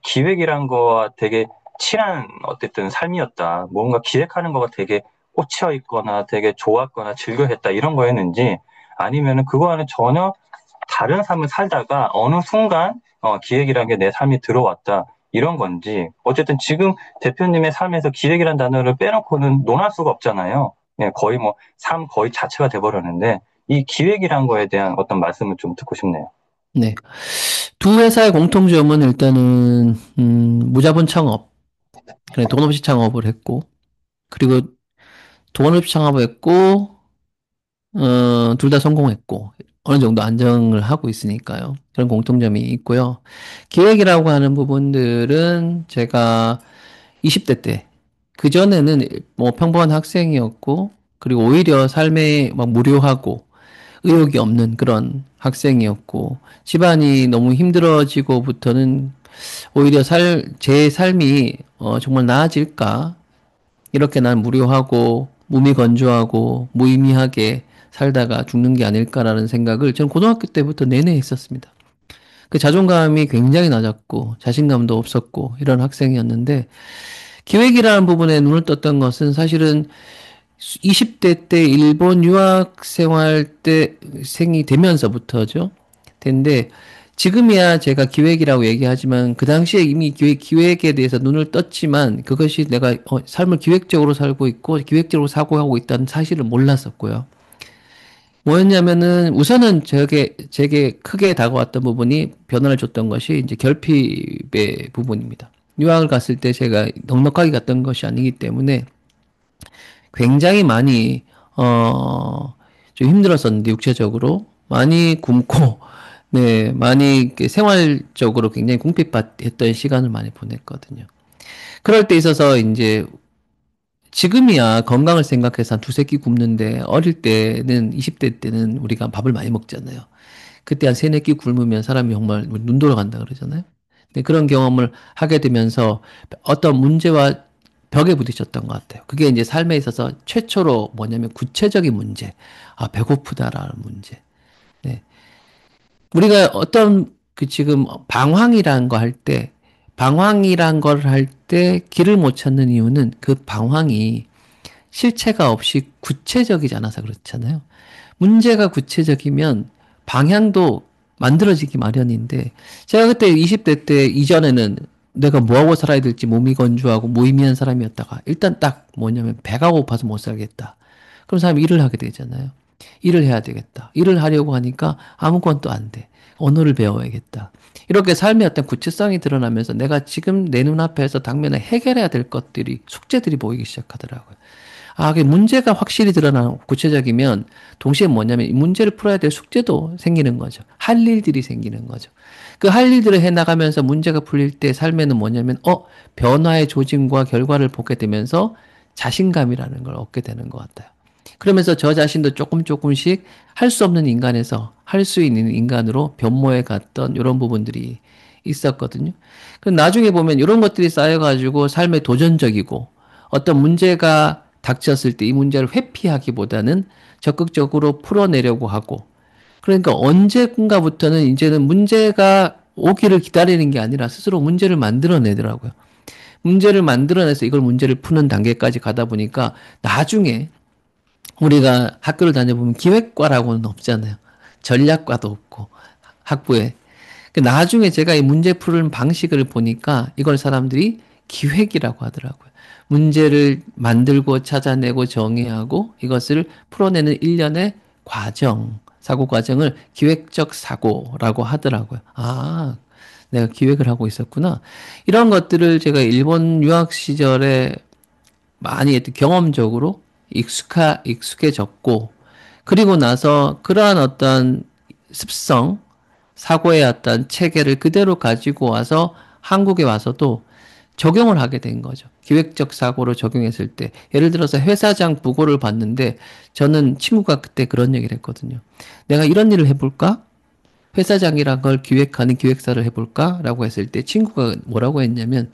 기획이란 거와 되게 친한 어쨌든 삶이었다. 뭔가 기획하는 거가 되게 꽂혀 있거나 되게 좋았거나 즐거했다 이런 거였는지, 아니면은 그거와는 전혀 다른 삶을 살다가 어느 순간 기획이라는 게 내 삶에 들어왔다 이런 건지. 어쨌든 지금 대표님의 삶에서 기획이란 단어를 빼놓고는 논할 수가 없잖아요. 예, 거의 뭐 삶 거의 자체가 돼버렸는데 이 기획이란 거에 대한 어떤 말씀을 좀 듣고 싶네요. 네. 두 회사의 공통점은 일단은, 무자본 창업, 그래, 돈 없이 창업을 했고, 그리고 돈 없이 창업을 했고, 둘 다 성공했고, 어느 정도 안정을 하고 있으니까요. 그런 공통점이 있고요. 기획이라고 하는 부분들은 제가 20대 때, 그전에는 뭐 평범한 학생이었고, 그리고 오히려 삶에 막 무료하고, 의욕이 없는 그런 학생이었고, 집안이 너무 힘들어지고부터는 오히려 제 삶이 정말 나아질까? 이렇게 난 무료하고, 무미건조하고, 무의미하게 살다가 죽는 게 아닐까라는 생각을 저는 고등학교 때부터 내내 했었습니다. 그 자존감이 굉장히 낮았고, 자신감도 없었고, 이런 학생이었는데, 기획이라는 부분에 눈을 떴던 것은 사실은 20대 때 일본 유학 생활 때 생이 되면서부터죠. 근데 지금이야 제가 기획이라고 얘기하지만 그 당시에 이미 기획에 대해서 눈을 떴지만 그것이 내가 삶을 기획적으로 살고 있고 기획적으로 사고하고 있다는 사실을 몰랐었고요. 뭐였냐면은 우선은 제게 크게 다가왔던 부분이 변화를 줬던 것이 이제 결핍의 부분입니다. 유학을 갔을 때 제가 넉넉하게 갔던 것이 아니기 때문에 굉장히 많이 좀 힘들었었는데 육체적으로 많이 굶고 네 많이 이렇게 생활적으로 굉장히 궁핍했던 시간을 많이 보냈거든요. 그럴 때 있어서 이제 지금이야 건강을 생각해서 한 두세 끼 굶는데 어릴 때는 20대 때는 우리가 밥을 많이 먹잖아요. 그때 한 세네 끼 굶으면 사람이 정말 눈 돌아간다 그러잖아요. 근데 그런 경험을 하게 되면서 어떤 문제와 벽에 부딪혔던 것 같아요. 그게 이제 삶에 있어서 최초로 뭐냐면 구체적인 문제. 아, 배고프다라는 문제. 네. 우리가 어떤 그 지금 방황이라는 거 할 때, 방황이란 걸 할 때 길을 못 찾는 이유는 그 방황이 실체가 없이 구체적이지 않아서 그렇잖아요. 문제가 구체적이면 방향도 만들어지기 마련인데 제가 그때 20대 때 이전에는 내가 뭐하고 살아야 될지 몸이 건조하고 무의미한 사람이었다가 일단 딱 뭐냐면 배가 고파서 못 살겠다. 그럼 사람이 일을 하게 되잖아요. 일을 해야 되겠다. 일을 하려고 하니까 아무것도 안 돼. 언어를 배워야겠다. 이렇게 삶의 어떤 구체성이 드러나면서 내가 지금 내 눈앞에서 당면에 해결해야 될 것들이 숙제들이 보이기 시작하더라고요. 아, 그 문제가 확실히 드러나는 구체적이면 동시에 뭐냐면 이 문제를 풀어야 될 숙제도 생기는 거죠. 할 일들이 생기는 거죠. 그 할 일들을 해 나가면서 문제가 풀릴 때 삶에는 뭐냐면 변화의 조짐과 결과를 보게 되면서 자신감이라는 걸 얻게 되는 것 같아요. 그러면서 저 자신도 조금씩 할 수 없는 인간에서 할 수 있는 인간으로 변모해 갔던 이런 부분들이 있었거든요. 그 나중에 보면 이런 것들이 쌓여가지고 삶에 도전적이고 어떤 문제가 닥쳤을 때 이 문제를 회피하기보다는 적극적으로 풀어내려고 하고 그러니까 언젠가부터는 이제는 문제가 오기를 기다리는 게 아니라 스스로 문제를 만들어내더라고요. 문제를 만들어내서 이걸 문제를 푸는 단계까지 가다 보니까 나중에 우리가 학교를 다녀보면 기획과라고는 없잖아요. 전략과도 없고 학부에. 그 나중에 제가 이 문제 푸는 방식을 보니까 이걸 사람들이 기획이라고 하더라고요. 문제를 만들고 찾아내고 정의하고 이것을 풀어내는 일련의 과정, 사고 과정을 기획적 사고라고 하더라고요. 아, 내가 기획을 하고 있었구나. 이런 것들을 제가 일본 유학 시절에 많이 경험적으로 익숙해졌고, 그리고 나서 그러한 어떤 습성, 사고의 어떤 체계를 그대로 가지고 와서 한국에 와서도 적용을 하게 된 거죠. 기획적 사고로 적용했을 때. 예를 들어서 회사장 부고를 봤는데 저는 친구가 그때 그런 얘기를 했거든요. 내가 이런 일을 해볼까? 회사장이란 걸 기획하는 기획사를 해볼까? 라고 했을 때 친구가 뭐라고 했냐면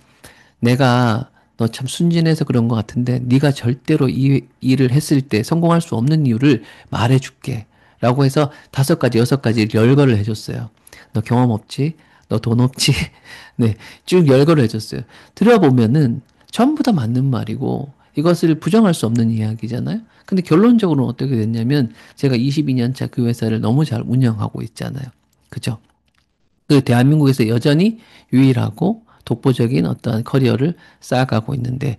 내가 너 참 순진해서 그런 것 같은데 네가 절대로 이 일을 했을 때 성공할 수 없는 이유를 말해줄게. 라고 해서 5가지, 6가지 열거를 해줬어요. 너 경험 없지? 너 돈 없지? 네, 쭉 열거를 해줬어요. 들어보면은 전부 다 맞는 말이고 이것을 부정할 수 없는 이야기잖아요. 근데 결론적으로는 어떻게 됐냐면 제가 22년 차 그 회사를 너무 잘 운영하고 있잖아요. 그죠? 그 대한민국에서 여전히 유일하고 독보적인 어떤 커리어를 쌓아가고 있는데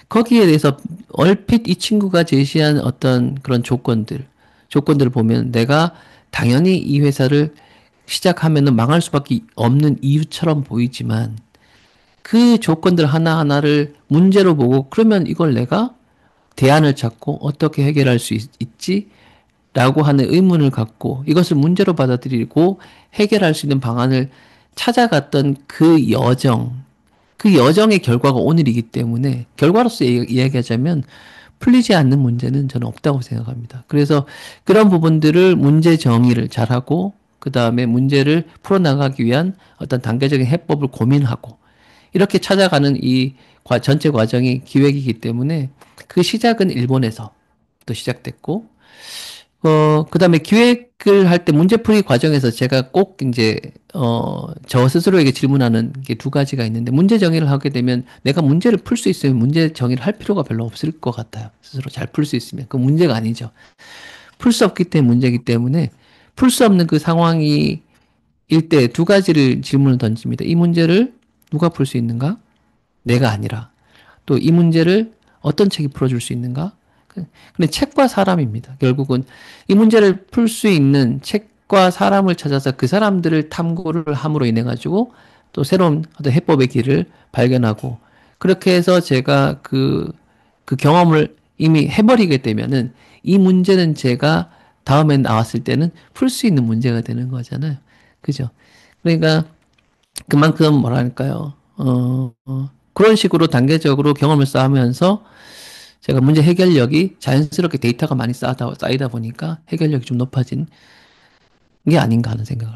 거기에 대해서 얼핏 이 친구가 제시한 어떤 그런 조건들을 보면 내가 당연히 이 회사를 시작하면은 망할 수밖에 없는 이유처럼 보이지만 그 조건들 하나하나를 문제로 보고 그러면 이걸 내가 대안을 찾고 어떻게 해결할 수 있지? 라고 하는 의문을 갖고 이것을 문제로 받아들이고 해결할 수 있는 방안을 찾아갔던 그 여정의 결과가 오늘이기 때문에 결과로서 이야기하자면 풀리지 않는 문제는 저는 없다고 생각합니다. 그래서 그런 부분들을 문제 정의를 잘하고 그 다음에 문제를 풀어나가기 위한 어떤 단계적인 해법을 고민하고 이렇게 찾아가는 이 전체 과정이 기획이기 때문에 그 시작은 일본에서 또 시작됐고 그다음에 기획을 할 때 문제풀이 과정에서 제가 꼭 이제, 저 스스로에게 질문하는 게 두 가지가 있는데, 문제 정의를 하게 되면 내가 문제를 풀 수 있으면 문제 정의를 할 필요가 별로 없을 것 같아요. 스스로 잘 풀 수 있으면. 그 문제가 아니죠. 풀 수 없기 때문에 문제이기 때문에 풀 수 없는 그 상황이 때 두 가지를 질문을 던집니다. 이 문제를 누가 풀 수 있는가? 내가 아니라. 또 이 문제를 어떤 책이 풀어줄 수 있는가? 근데 책과 사람입니다. 결국은 이 문제를 풀 수 있는 책과 사람을 찾아서 그 사람들을 탐구를 함으로 인해 가지고 또 새로운 어떤 해법의 길을 발견하고 그렇게 해서 제가 그 경험을 이미 해버리게 되면은 이 문제는 제가 다음에 나왔을 때는 풀 수 있는 문제가 되는 거잖아요. 그죠? 그러니까 그만큼 뭐랄까요. 그런 식으로 단계적으로 경험을 쌓으면서 제가 문제 해결력이 자연스럽게 데이터가 많이 쌓이다 보니까 해결력이 좀 높아진 게 아닌가 하는 생각을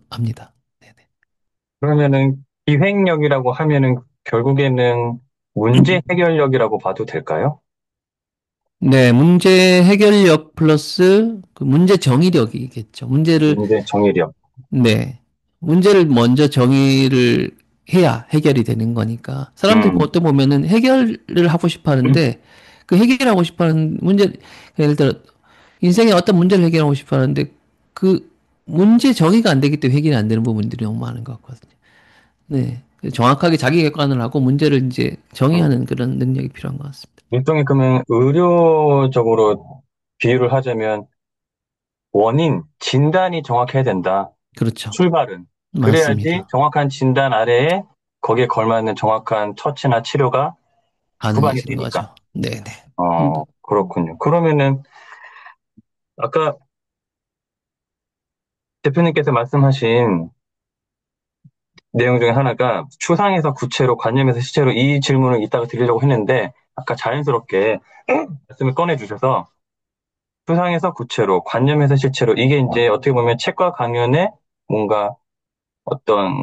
합니다. 네네. 그러면은 기획력이라고 하면은 결국에는 문제 해결력이라고 봐도 될까요? 네, 문제 해결력 플러스 그 문제 정의력이겠죠. 문제 정의력. 네. 문제를 먼저 정의를 해야 해결이 되는 거니까. 사람들이 음, 어떤 보면은 해결을 하고 싶어 하는데 그 해결하고 싶어 하는 문제, 예를 들어 인생에 어떤 문제를 해결하고 싶어 하는데 그 문제 정의가 안 되기 때문에 해결이 안 되는 부분들이 너무 많은 것 같거든요. 네. 정확하게 자기 객관을 하고 문제를 이제 음. 정의하는 그런 능력이 필요한 것 같습니다. 일종의 그러면 의료적으로 비유를 하자면 원인, 진단이 정확해야 된다. 그렇죠. 출발은. 그래야지 맞습니다. 정확한 진단 아래에 거기에 걸맞는 정확한 처치나 치료가 구방이 가능해지는 되니까. 거죠. 네네. 음, 그렇군요. 그러면은 아까 대표님께서 말씀하신 내용 중에 하나가 추상에서 구체로, 관념에서 실체로 이 질문을 이따가 드리려고 했는데 아까 자연스럽게 말씀을 꺼내 주셔서 추상에서 구체로, 관념에서 실체로 이게 이제 어떻게 보면 책과 강연의 뭔가 어떤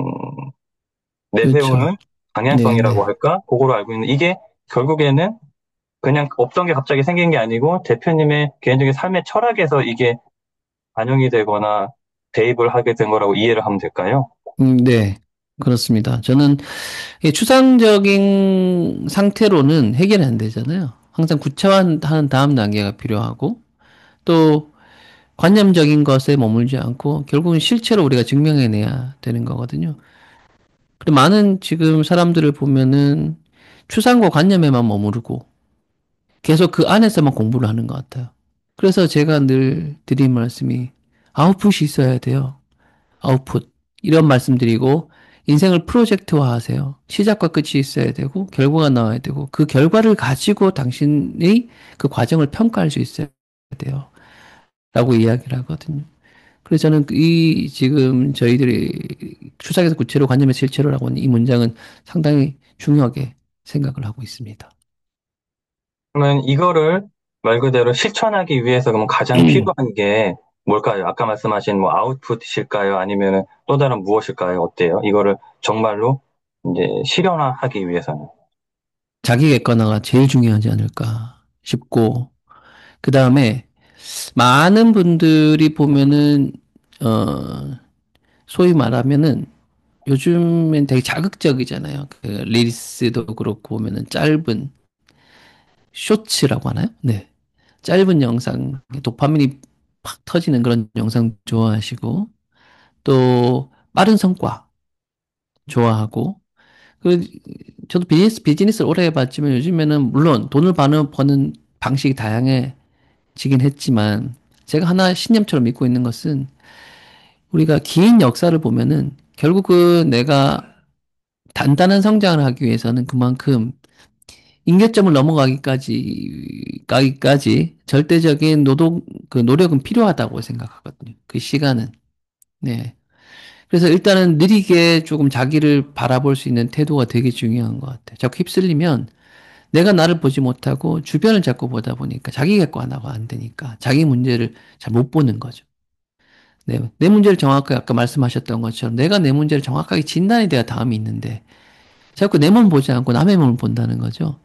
그렇죠. 내세우는 방향성이라고 네네. 할까? 그거로 알고 있는 이게 결국에는 그냥 없던 게 갑자기 생긴 게 아니고 대표님의 개인적인 삶의 철학에서 이게 반영이 되거나 대입을 하게 된 거라고 이해를 하면 될까요? 네. 그렇습니다. 저는 이 추상적인 상태로는 해결이 안 되잖아요. 항상 구체화하는 다음 단계가 필요하고 또 관념적인 것에 머물지 않고 결국은 실체로 우리가 증명해내야 되는 거거든요. 근데 많은 지금 사람들을 보면은 추상과 관념에만 머무르고 계속 그 안에서만 공부를 하는 것 같아요. 그래서 제가 늘 드린 말씀이 아웃풋이 있어야 돼요. 아웃풋. 이런 말씀드리고 인생을 프로젝트화 하세요. 시작과 끝이 있어야 되고 결과가 나와야 되고 그 결과를 가지고 당신의 그 과정을 평가할 수 있어야 돼요. 라고 이야기를 하거든요. 그래서 저는 이 지금 저희들이 추상에서 구체로 관념에서 실체로라고 하는 이 문장은 상당히 중요하게 생각을 하고 있습니다. 그러면 이거를 말 그대로 실천하기 위해서 그러면 가장 필요한 게 뭘까요? 아까 말씀하신 뭐 아웃풋이실까요? 아니면 또 다른 무엇일까요? 어때요? 이거를 정말로 이제 실현화하기 위해서는. 자기 객관화가 제일 중요하지 않을까 싶고 그 다음에 많은 분들이 보면은 소위 말하면은 요즘엔 되게 자극적이잖아요. 그 릴스도 그렇고 보면은 짧은 쇼츠라고 하나요? 네. 짧은 영상, 도파민이 팍 터지는 그런 영상 좋아하시고 또 빠른 성과 좋아하고 그 저도 비즈니스를 오래 해봤지만 요즘에는 물론 돈을 버는 방식이 다양해지긴 했지만 제가 하나 신념처럼 믿고 있는 것은 우리가 긴 역사를 보면은 결국은 내가 단단한 성장을 하기 위해서는 그만큼 임계점을 가기까지 절대적인 그 노력은 필요하다고 생각하거든요. 그 시간은. 네. 그래서 일단은 느리게 조금 자기를 바라볼 수 있는 태도가 되게 중요한 것 같아요. 자꾸 휩쓸리면 내가 나를 보지 못하고 주변을 자꾸 보다 보니까 자기 객관화가 안 되니까 자기 문제를 잘 못 보는 거죠. 네. 내 문제를 정확하게 아까 말씀하셨던 것처럼 내가 내 문제를 정확하게 진단이 돼야 다음이 있는데 자꾸 내 몸을 보지 않고 남의 몸을 본다는 거죠.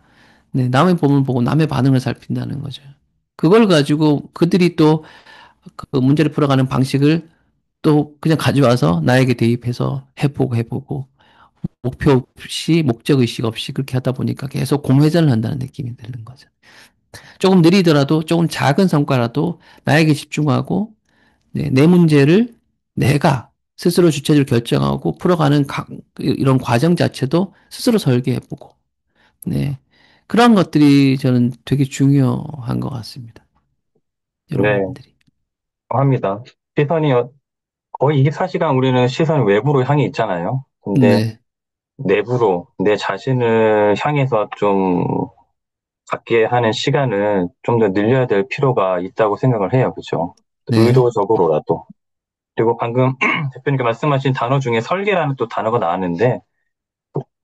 네. 남의 몸을 보고 남의 반응을 살핀다는 거죠. 그걸 가지고 그들이 또 그 문제를 풀어가는 방식을 또 그냥 가져와서 나에게 대입해서 해보고 목표 없이 목적 의식 없이 그렇게 하다 보니까 계속 공회전을 한다는 느낌이 드는 거죠. 조금 느리더라도 조금 작은 성과라도 나에게 집중하고 내 문제를 내가 스스로 주체적으로 결정하고 풀어가는 이런 과정 자체도 스스로 설계해보고, 네. 그런 것들이 저는 되게 중요한 것 같습니다. 이런 네, 부분들이. 합니다. 시선이 거의 24시간 우리는 시선이 외부로 향해 있잖아요. 근데 네, 내부로 내 자신을 향해서 좀 갖게 하는 시간을 좀 더 늘려야 될 필요가 있다고 생각을 해요. 그죠? 네, 의도적으로라도. 그리고 방금 대표님께 말씀하신 단어 중에 설계라는 또 단어가 나왔는데,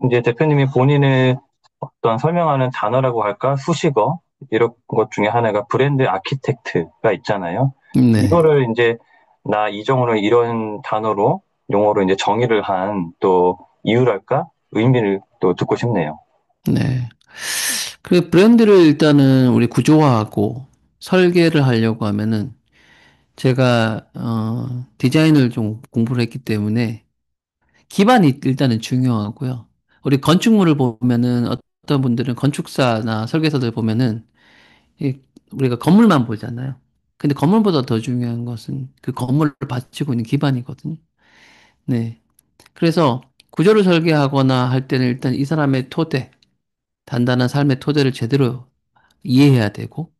이제 대표님이 본인을 어떤 설명하는 단어라고 할까? 수식어? 이런 것 중에 하나가 브랜드 아키텍트가 있잖아요. 네, 이거를 이제 나 이정우는 이런 단어로 용어로 이제 정의를 한 또 이유랄까? 의미를 또 듣고 싶네요. 네. 그 브랜드를 일단은 우리 구조화하고 설계를 하려고 하면은 제가 디자인을 좀 공부를 했기 때문에 기반이 일단은 중요하고요. 우리 건축물을 보면은 어떤 분들은 건축사나 설계사들 보면은 이 우리가 건물만 보잖아요. 근데 건물보다 더 중요한 것은 그 건물을 받치고 있는 기반이거든요. 네. 그래서 구조를 설계하거나 할 때는 일단 이 사람의 토대, 단단한 삶의 토대를 제대로 이해해야 되고,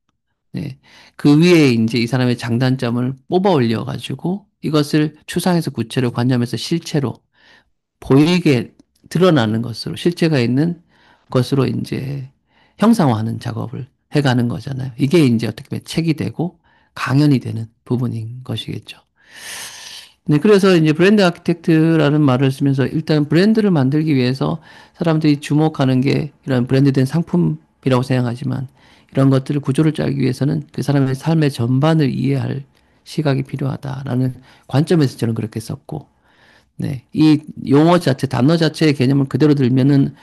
네. 그 위에 이제 이 사람의 장단점을 뽑아 올려가지고 이것을 추상에서 구체로 관념에서 실체로 보이게 드러나는 것으로 실체가 있는 것으로 이제 형상화하는 작업을 해가는 거잖아요. 이게 이제 어떻게 보면 책이 되고 강연이 되는 부분인 것이겠죠. 네, 그래서 이제 브랜드 아키텍트라는 말을 쓰면서 일단 브랜드를 만들기 위해서 사람들이 주목하는 게 이런 브랜드된 상품이라고 생각하지만 이런 것들을 구조를 짜기 위해서는 그 사람의 삶의 전반을 이해할 시각이 필요하다라는 관점에서 저는 그렇게 썼고, 네. 이 용어 자체, 단어 자체의 개념을 그대로 들면은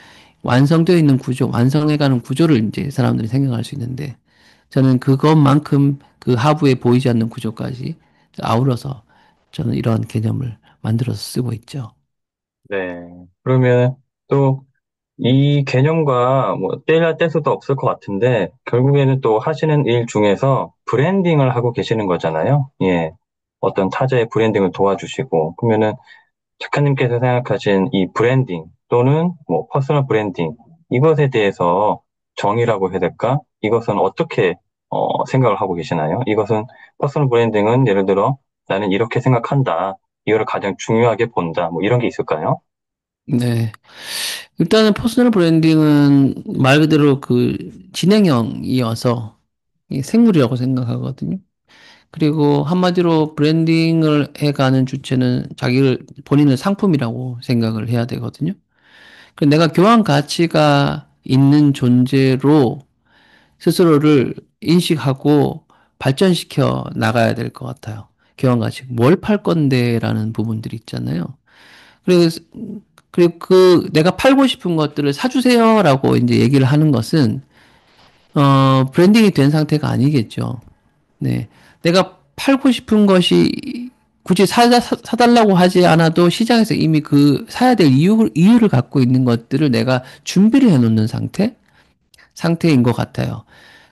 완성되어 있는 구조, 완성해가는 구조를 이제 사람들이 생각할 수 있는데 저는 그것만큼 그 하부에 보이지 않는 구조까지 아우러서 저는 이러한 개념을 만들어서 쓰고 있죠. 네. 그러면 또 이 개념과 뭐 떼야 뗄 수도 없을 것 같은데 결국에는 또 하시는 일 중에서 브랜딩을 하고 계시는 거잖아요. 예. 어떤 타자의 브랜딩을 도와주시고 그러면은 작가님께서 생각하신 이 브랜딩 또는 뭐 퍼스널 브랜딩 이것에 대해서 정의라고 해야 될까? 이것은 어떻게 생각을 하고 계시나요? 이것은 퍼스널 브랜딩은 예를 들어 나는 이렇게 생각한다. 이거를 가장 중요하게 본다. 뭐 이런 게 있을까요? 네. 일단은 퍼스널 브랜딩은 말 그대로 그 진행형이어서 이 생물이라고 생각하거든요. 그리고 한마디로 브랜딩을 해가는 주체는 자기를 본인의 상품이라고 생각을 해야 되거든요. 그 내가 교환 가치가 있는 존재로 스스로를 인식하고 발전시켜 나가야 될 것 같아요. 교환 가치. 뭘 팔 건데라는 부분들이 있잖아요. 그래서 그리고 그 내가 팔고 싶은 것들을 사주세요라고 이제 얘기를 하는 것은 브랜딩이 된 상태가 아니겠죠. 네. 내가 팔고 싶은 것이 굳이 사달라고 하지 않아도 시장에서 이미 그 사야 될 이유를 갖고 있는 것들을 내가 준비를 해 놓는 상태인 것 같아요.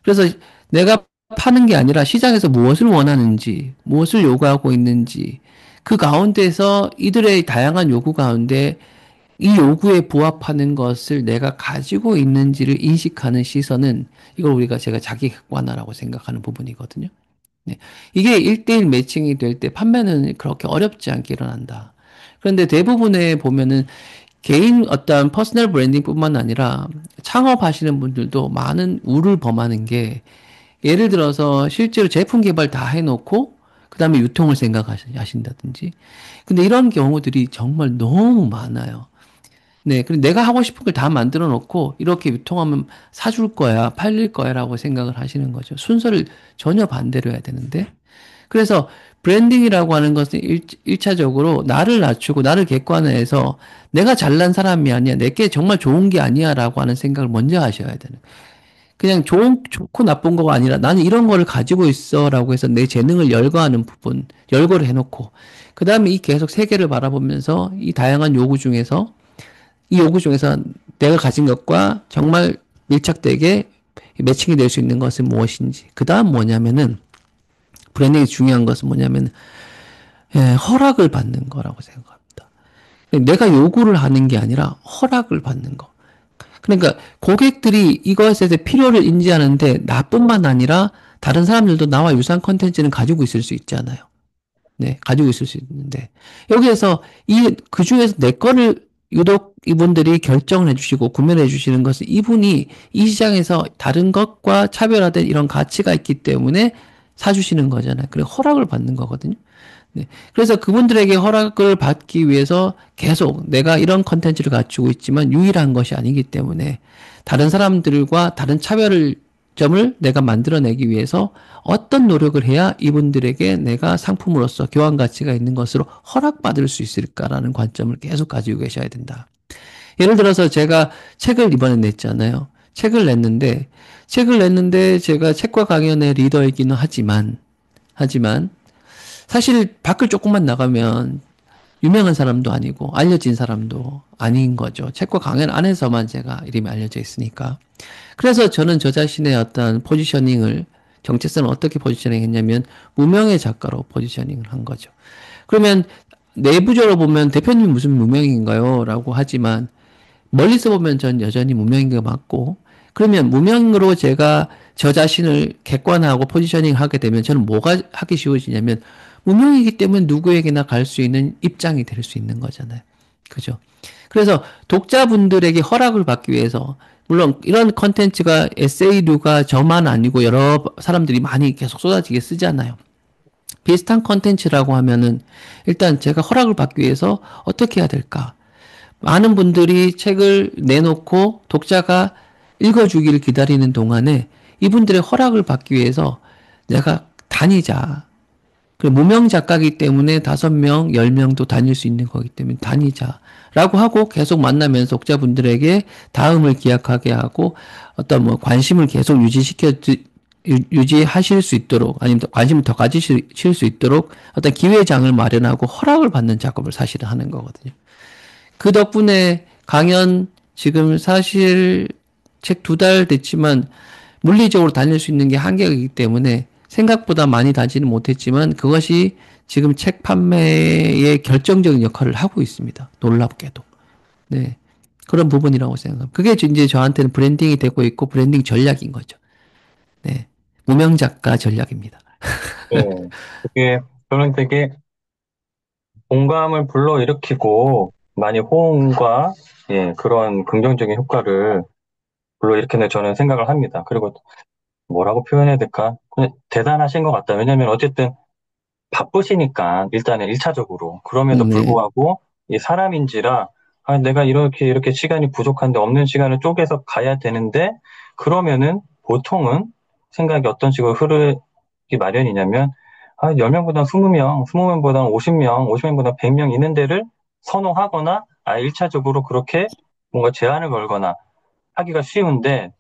그래서 내가 파는 게 아니라 시장에서 무엇을 원하는지, 무엇을 요구하고 있는지, 그 가운데서 이들의 다양한 요구 가운데 이 요구에 부합하는 것을 내가 가지고 있는지를 인식하는 시선은 이걸 우리가 제가 자기 객관화라고 생각하는 부분이거든요. 네. 이게 1대1 매칭이 될 때 판매는 그렇게 어렵지 않게 일어난다. 그런데 대부분의 보면은 개인 어떤 퍼스널 브랜딩뿐만 아니라 창업하시는 분들도 많은 우를 범하는 게 예를 들어서 실제로 제품 개발 다 해놓고 그다음에 유통을 생각하신다든지. 근데 이런 경우들이 정말 너무 많아요. 네, 그리고 내가 하고 싶은 걸 다 만들어 놓고 이렇게 유통하면 사줄 거야, 팔릴 거야라고 생각을 하시는 거죠. 순서를 전혀 반대로 해야 되는데. 그래서 브랜딩이라고 하는 것은 일차적으로 나를 낮추고 나를 객관화해서 내가 잘난 사람이 아니야, 내게 정말 좋은 게 아니야라고 하는 생각을 먼저 하셔야 되는. 그냥 좋고 나쁜 거가 아니라 나는 이런 거를 가지고 있어라고 해서 내 재능을 열거하는 부분, 열거를 해놓고 그 다음에 이 계속 세계를 바라보면서 이 다양한 요구 중에서 이 요구 중에서 내가 가진 것과 정말 밀착되게 매칭이 될 수 있는 것은 무엇인지. 그 다음 뭐냐면은, 브랜딩이 중요한 것은 뭐냐면, 허락을 받는 거라고 생각합니다. 내가 요구를 하는 게 아니라 허락을 받는 거. 그러니까 고객들이 이것에 대해 필요를 인지하는데 나뿐만 아니라 다른 사람들도 나와 유사한 컨텐츠는 가지고 있을 수 있잖아요. 네, 가지고 있을 수 있는데 여기에서 그 중에서 내 거를 유독 이분들이 결정을 해주시고 구매를 해주시는 것은 이분이 이 시장에서 다른 것과 차별화된 이런 가치가 있기 때문에 사주시는 거잖아요. 그리고 허락을 받는 거거든요. 네. 그래서 그분들에게 허락을 받기 위해서 계속 내가 이런 컨텐츠를 갖추고 있지만 유일한 것이 아니기 때문에 다른 사람들과 다른 차별 점을 내가 만들어내기 위해서 어떤 노력을 해야 이분들에게 내가 상품으로서 교환 가치가 있는 것으로 허락받을 수 있을까라는 관점을 계속 가지고 계셔야 된다. 예를 들어서 제가 책을 이번에 냈잖아요. 책을 냈는데 제가 책과 강연의 리더이기는 하지만 사실 밖을 조금만 나가면 유명한 사람도 아니고 알려진 사람도 아닌 거죠. 책과 강연 안에서만 제가 이름이 알려져 있으니까. 그래서 저는 저 자신의 어떤 포지셔닝을 정체성을 어떻게 포지셔닝 했냐면 무명의 작가로 포지셔닝을 한 거죠. 그러면 내부적으로 보면 대표님이 무슨 무명인가요? 라고 하지만 멀리서 보면 전 여전히 무명인 게 맞고 그러면 무명으로 제가 저 자신을 객관화하고 포지셔닝 하게 되면 저는 뭐가 하기 쉬워지냐면 무명이기 때문에 누구에게나 갈 수 있는 입장이 될 수 있는 거잖아요. 그죠? 그래서 독자분들에게 허락을 받기 위해서 물론 이런 컨텐츠가 에세이류가 저만 아니고 여러 사람들이 많이 계속 쏟아지게 쓰잖아요. 비슷한 컨텐츠라고 하면은 일단 제가 허락을 받기 위해서 어떻게 해야 될까? 많은 분들이 책을 내놓고 독자가 읽어주기를 기다리는 동안에 이분들의 허락을 받기 위해서 내가 다니자. 그 무명 작가이기 때문에 5명, 10명도 다닐 수 있는 거기 때문에 다니자. 라고 하고 계속 만나면서 독자분들에게 다음을 기약하게 하고 어떤 뭐 관심을 계속 유지하실 수 있도록 아니면 관심을 더 가지실 수 있도록 어떤 기회장을 마련하고 허락을 받는 작업을 사실은 하는 거거든요. 그 덕분에 강연 지금 사실 책 2달 됐지만 물리적으로 다닐 수 있는 게 한계가 있기 때문에 생각보다 많이 다지는 못했지만 그것이 지금 책 판매에 결정적인 역할을 하고 있습니다. 놀랍게도. 네. 그런 부분이라고 생각합니다. 그게 이제 저한테는 브랜딩이 되고 있고 브랜딩 전략인 거죠. 네. 무명 작가 전략입니다. 네. 그게 저는 되게 공감을 불러일으키고 많이 호응과 예, 그런 긍정적인 효과를 불러일으키는 저는 생각을 합니다. 그리고 뭐라고 표현해야 될까? 그냥 대단하신 것 같다. 왜냐면 어쨌든 바쁘시니까 일단은 1차적으로 그럼에도 네. 불구하고 이 사람인지라 아, 내가 이렇게 시간이 부족한데 없는 시간을 쪼개서 가야 되는데 그러면은 보통은 생각이 어떤 식으로 흐르기 마련이냐면 아, 10명보다 20명, 20명보다 50명, 50명보다 100명 있는 데를 선호하거나 아, 1차적으로 그렇게 뭔가 제한을 걸거나 하기가 쉬운데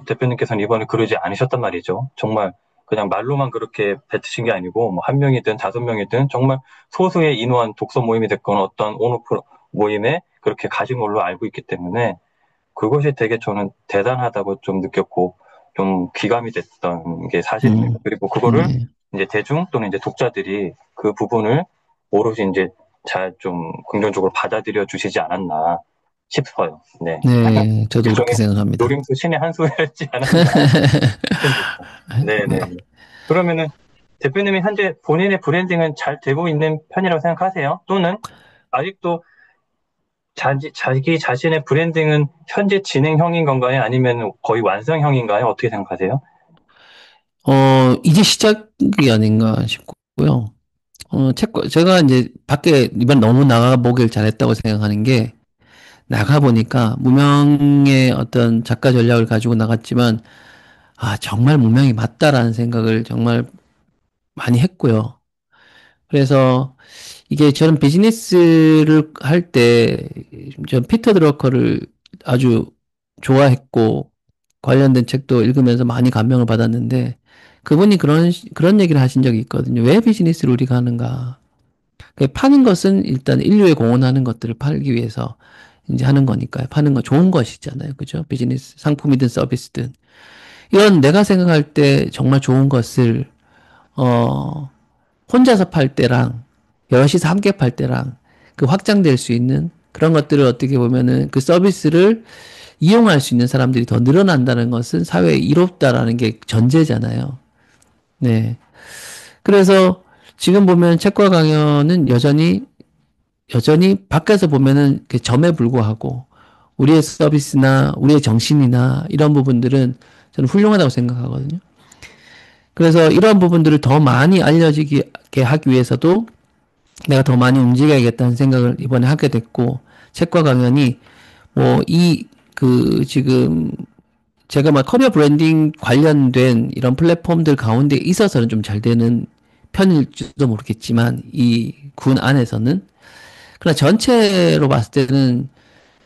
대표님께서는 이번에 그러지 않으셨단 말이죠. 정말 그냥 말로만 그렇게 뱉으신 게 아니고 뭐 한 명이든 5명이든 정말 소수의 인원 독서 모임이 됐거나 어떤 온오프 모임에 그렇게 가진 걸로 알고 있기 때문에 그것이 되게 저는 대단하다고 좀 느꼈고 좀 귀감이 됐던 게 사실입니다. 음, 그리고 그거를 네. 이제 대중 또는 이제 독자들이 그 부분을 오롯이 이제 잘 좀 긍정적으로 받아들여 주시지 않았나 싶어요. 네. 네. 저도 그렇게 일종의 생각합니다. 노림수 신의 한 수였지 않았나 싶습니다. 네네. 네. 그러면은 대표님이 현재 본인의 브랜딩은 잘 되고 있는 편이라고 생각하세요? 또는 아직도 자기 자신의 브랜딩은 현재 진행형인 건가요? 아니면 거의 완성형인가요? 어떻게 생각하세요? 이제 시작이 아닌가 싶고요. 제가 이제 밖에 이번 너무 나가보길 잘했다고 생각하는 게, 나가보니까 무명의 어떤 작가 전략을 가지고 나갔지만, 아, 정말 무명이 맞다라는 생각을 정말 많이 했고요. 그래서 이게 저는 비즈니스를 할 때, 전 피터 드러커를 아주 좋아했고, 관련된 책도 읽으면서 많이 감명을 받았는데, 그분이 그런 얘기를 하신 적이 있거든요. 왜 비즈니스를 우리가 하는가? 파는 것은 일단 인류에 공헌하는 것들을 팔기 위해서 이제 하는 거니까요. 파는 거 좋은 것이잖아요. 그죠? 비즈니스, 상품이든 서비스든. 이런 내가 생각할 때 정말 좋은 것을, 어, 혼자서 팔 때랑 여럿이서 함께 팔 때랑 그 확장될 수 있는 그런 것들을 어떻게 보면은 그 서비스를 이용할 수 있는 사람들이 더 늘어난다는 것은 사회에 이롭다라는 게 전제잖아요. 네. 그래서 지금 보면 채과 강연은 여전히 밖에서 보면은 그 점에 불과하고 우리의 서비스나 우리의 정신이나 이런 부분들은 저는 훌륭하다고 생각하거든요. 그래서 이런 부분들을 더 많이 알려지게 하기 위해서도 내가 더 많이 움직여야겠다는 생각을 이번에 하게 됐고, 책과 강연이 뭐 지금 제가 막 커리어 브랜딩 관련된 이런 플랫폼들 가운데 있어서는 좀 잘 되는 편일지도 모르겠지만 이 군 안에서는, 그러나 전체로 봤을 때는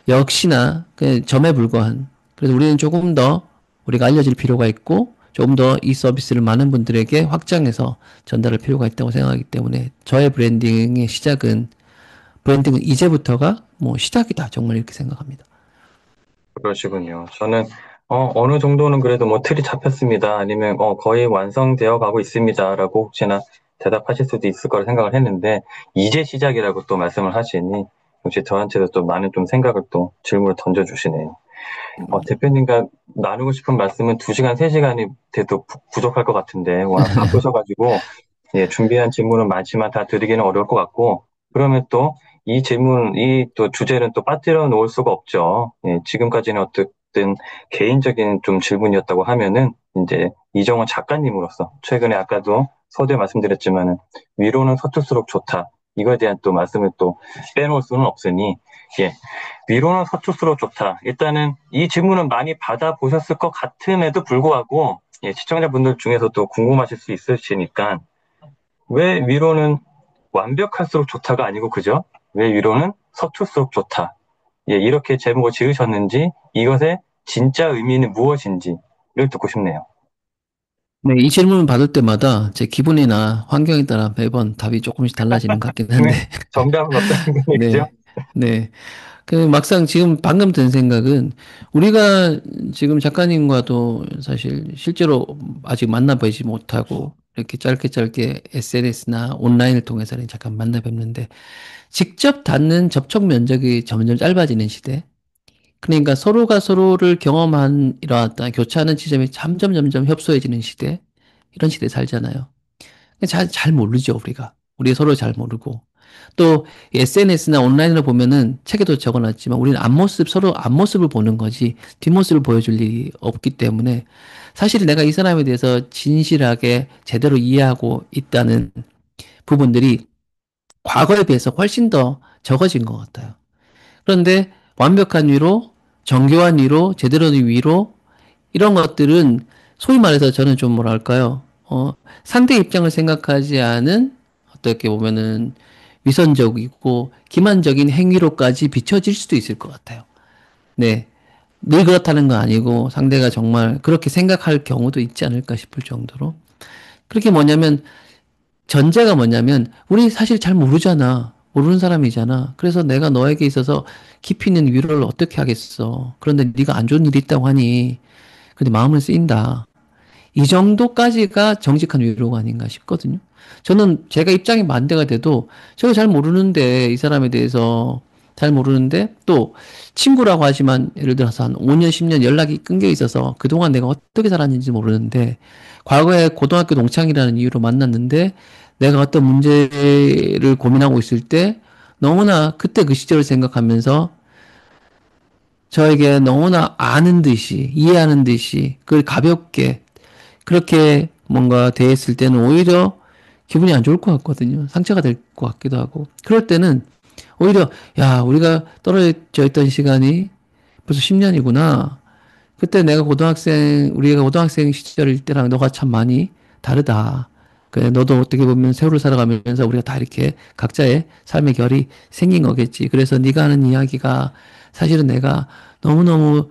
역시나 그 점에 불과한, 그래서 우리는 조금 더 우리가 알려질 필요가 있고 조금 더 이 서비스를 많은 분들에게 확장해서 전달할 필요가 있다고 생각하기 때문에 저의 브랜딩은 이제부터가 뭐 시작이다, 정말 이렇게 생각합니다. 그러시군요. 저는 어느 정도는 그래도 뭐 틀이 잡혔습니다. 아니면 거의 완성되어 가고 있습니다라고 혹시나 대답하실 수도 있을 거라 생각을 했는데 이제 시작이라고 또 말씀을 하시니 역시 저한테도 또 많은 좀 생각을 또 질문을 던져주시네요. 대표님과 나누고 싶은 말씀은 2시간, 3시간이 돼도 부족할 것 같은데 워낙 바쁘셔가지고 예, 준비한 질문은 많지만 다 드리기는 어려울 것 같고, 그러면 또 이 또 주제는 또 빠뜨려 놓을 수가 없죠. 예, 지금까지는 어쨌든 개인적인 좀 질문이었다고 하면은, 이제 이정원 작가님으로서, 최근에 아까도 서두에 말씀드렸지만은, 위로는 서툴수록 좋다. 이거에 대한 또 말씀을 또 빼놓을 수는 없으니, 예, 위로는 서툴수록 좋다. 일단은 이 질문은 많이 받아보셨을 것 같음에도 불구하고, 예, 시청자분들 중에서도 궁금하실 수 있으시니까, 왜 위로는 완벽할수록 좋다가 아니고 그죠? 왜 위로는 서툴수록 좋다. 예, 이렇게 제목을 지으셨는지 이것의 진짜 의미는 무엇인지를 듣고 싶네요. 네, 이 질문을 받을 때마다 제 기분이나 환경에 따라 매번 답이 조금씩 달라지는 것 같긴 한데, 네, 정답은 없다는 네, 얘기죠? 네. 그 막상 지금 방금 든 생각은 우리가 지금 작가님과도 사실 실제로 아직 만나보지 못하고 이렇게 짧게 짧게 SNS나 온라인을 통해서는 잠깐 만나 뵙는데 직접 닿는 접촉 면적이 점점 짧아지는 시대. 그러니까 서로가 서로를 경험한 이러한 교차하는 지점이 점점 협소해지는 시대. 이런 시대에 살잖아요. 잘 모르죠, 우리가. 우리 서로 잘 모르고. 또 SNS나 온라인으로 보면은 책에도 적어놨지만 우리는 서로 앞모습을 보는 거지 뒷모습을 보여줄 일이 없기 때문에 사실 내가 이 사람에 대해서 진실하게 제대로 이해하고 있다는 부분들이 과거에 비해서 훨씬 더 적어진 것 같아요. 그런데 완벽한 위로, 정교한 위로, 제대로 된 위로, 이런 것들은 소위 말해서 저는 좀 뭐랄까요, 상대 입장을 생각하지 않은 어떻게 보면은 위선적이고 기만적인 행위로까지 비춰질 수도 있을 것 같아요. 네. 늘 그렇다는 건 아니고 상대가 정말 그렇게 생각할 경우도 있지 않을까 싶을 정도로. 그렇게 전제가 뭐냐면, 우리 사실 잘 모르잖아. 모르는 사람이잖아. 그래서 내가 너에게 있어서 깊이 있는 위로를 어떻게 하겠어. 그런데 네가 안 좋은 일이 있다고 하니, 근데 마음은 쓰인다. 이 정도까지가 정직한 위로가 아닌가 싶거든요. 저는 제가 입장이 반대가 돼도 제가 잘 모르는데 이 사람에 대해서 잘 모르는데 또 친구라고 하지만 예를 들어서 한 5년, 10년 연락이 끊겨 있어서 그동안 내가 어떻게 살았는지 모르는데 과거에 고등학교 동창이라는 이유로 만났는데 내가 어떤 문제를 고민하고 있을 때 너무나 그때 그 시절을 생각하면서 저에게 너무나 아는 듯이 이해하는 듯이 그걸 가볍게 그렇게 뭔가 대했을 때는 오히려 기분이 안 좋을 것 같거든요. 상처가 될 것 같기도 하고. 그럴 때는 오히려, 야, 우리가 떨어져 있던 시간이 벌써 10년이구나. 그때 우리가 고등학생 시절일 때랑 너가 참 많이 다르다. 그래, 너도 어떻게 보면 세월을 살아가면서 우리가 다 이렇게 각자의 삶의 결이 생긴 거겠지. 그래서 네가 하는 이야기가 사실은 내가 너무너무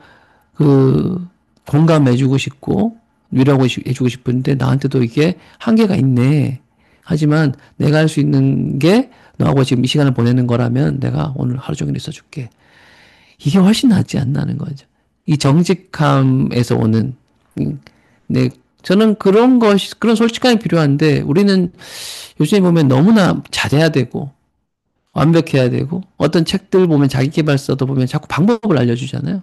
그 공감해주고 싶고 해주고 싶은데 나한테도 이게 한계가 있네. 하지만 내가 할 수 있는 게 너하고 지금 이 시간을 보내는 거라면 내가 오늘 하루 종일 있어줄게. 이게 훨씬 낫지 않나는 거죠. 이 정직함에서 오는 내 저는 그런 솔직함이 필요한데, 우리는 요즘에 보면 너무나 잘해야 되고, 완벽해야 되고, 어떤 책들 보면 자기계발서도 보면 자꾸 방법을 알려주잖아요.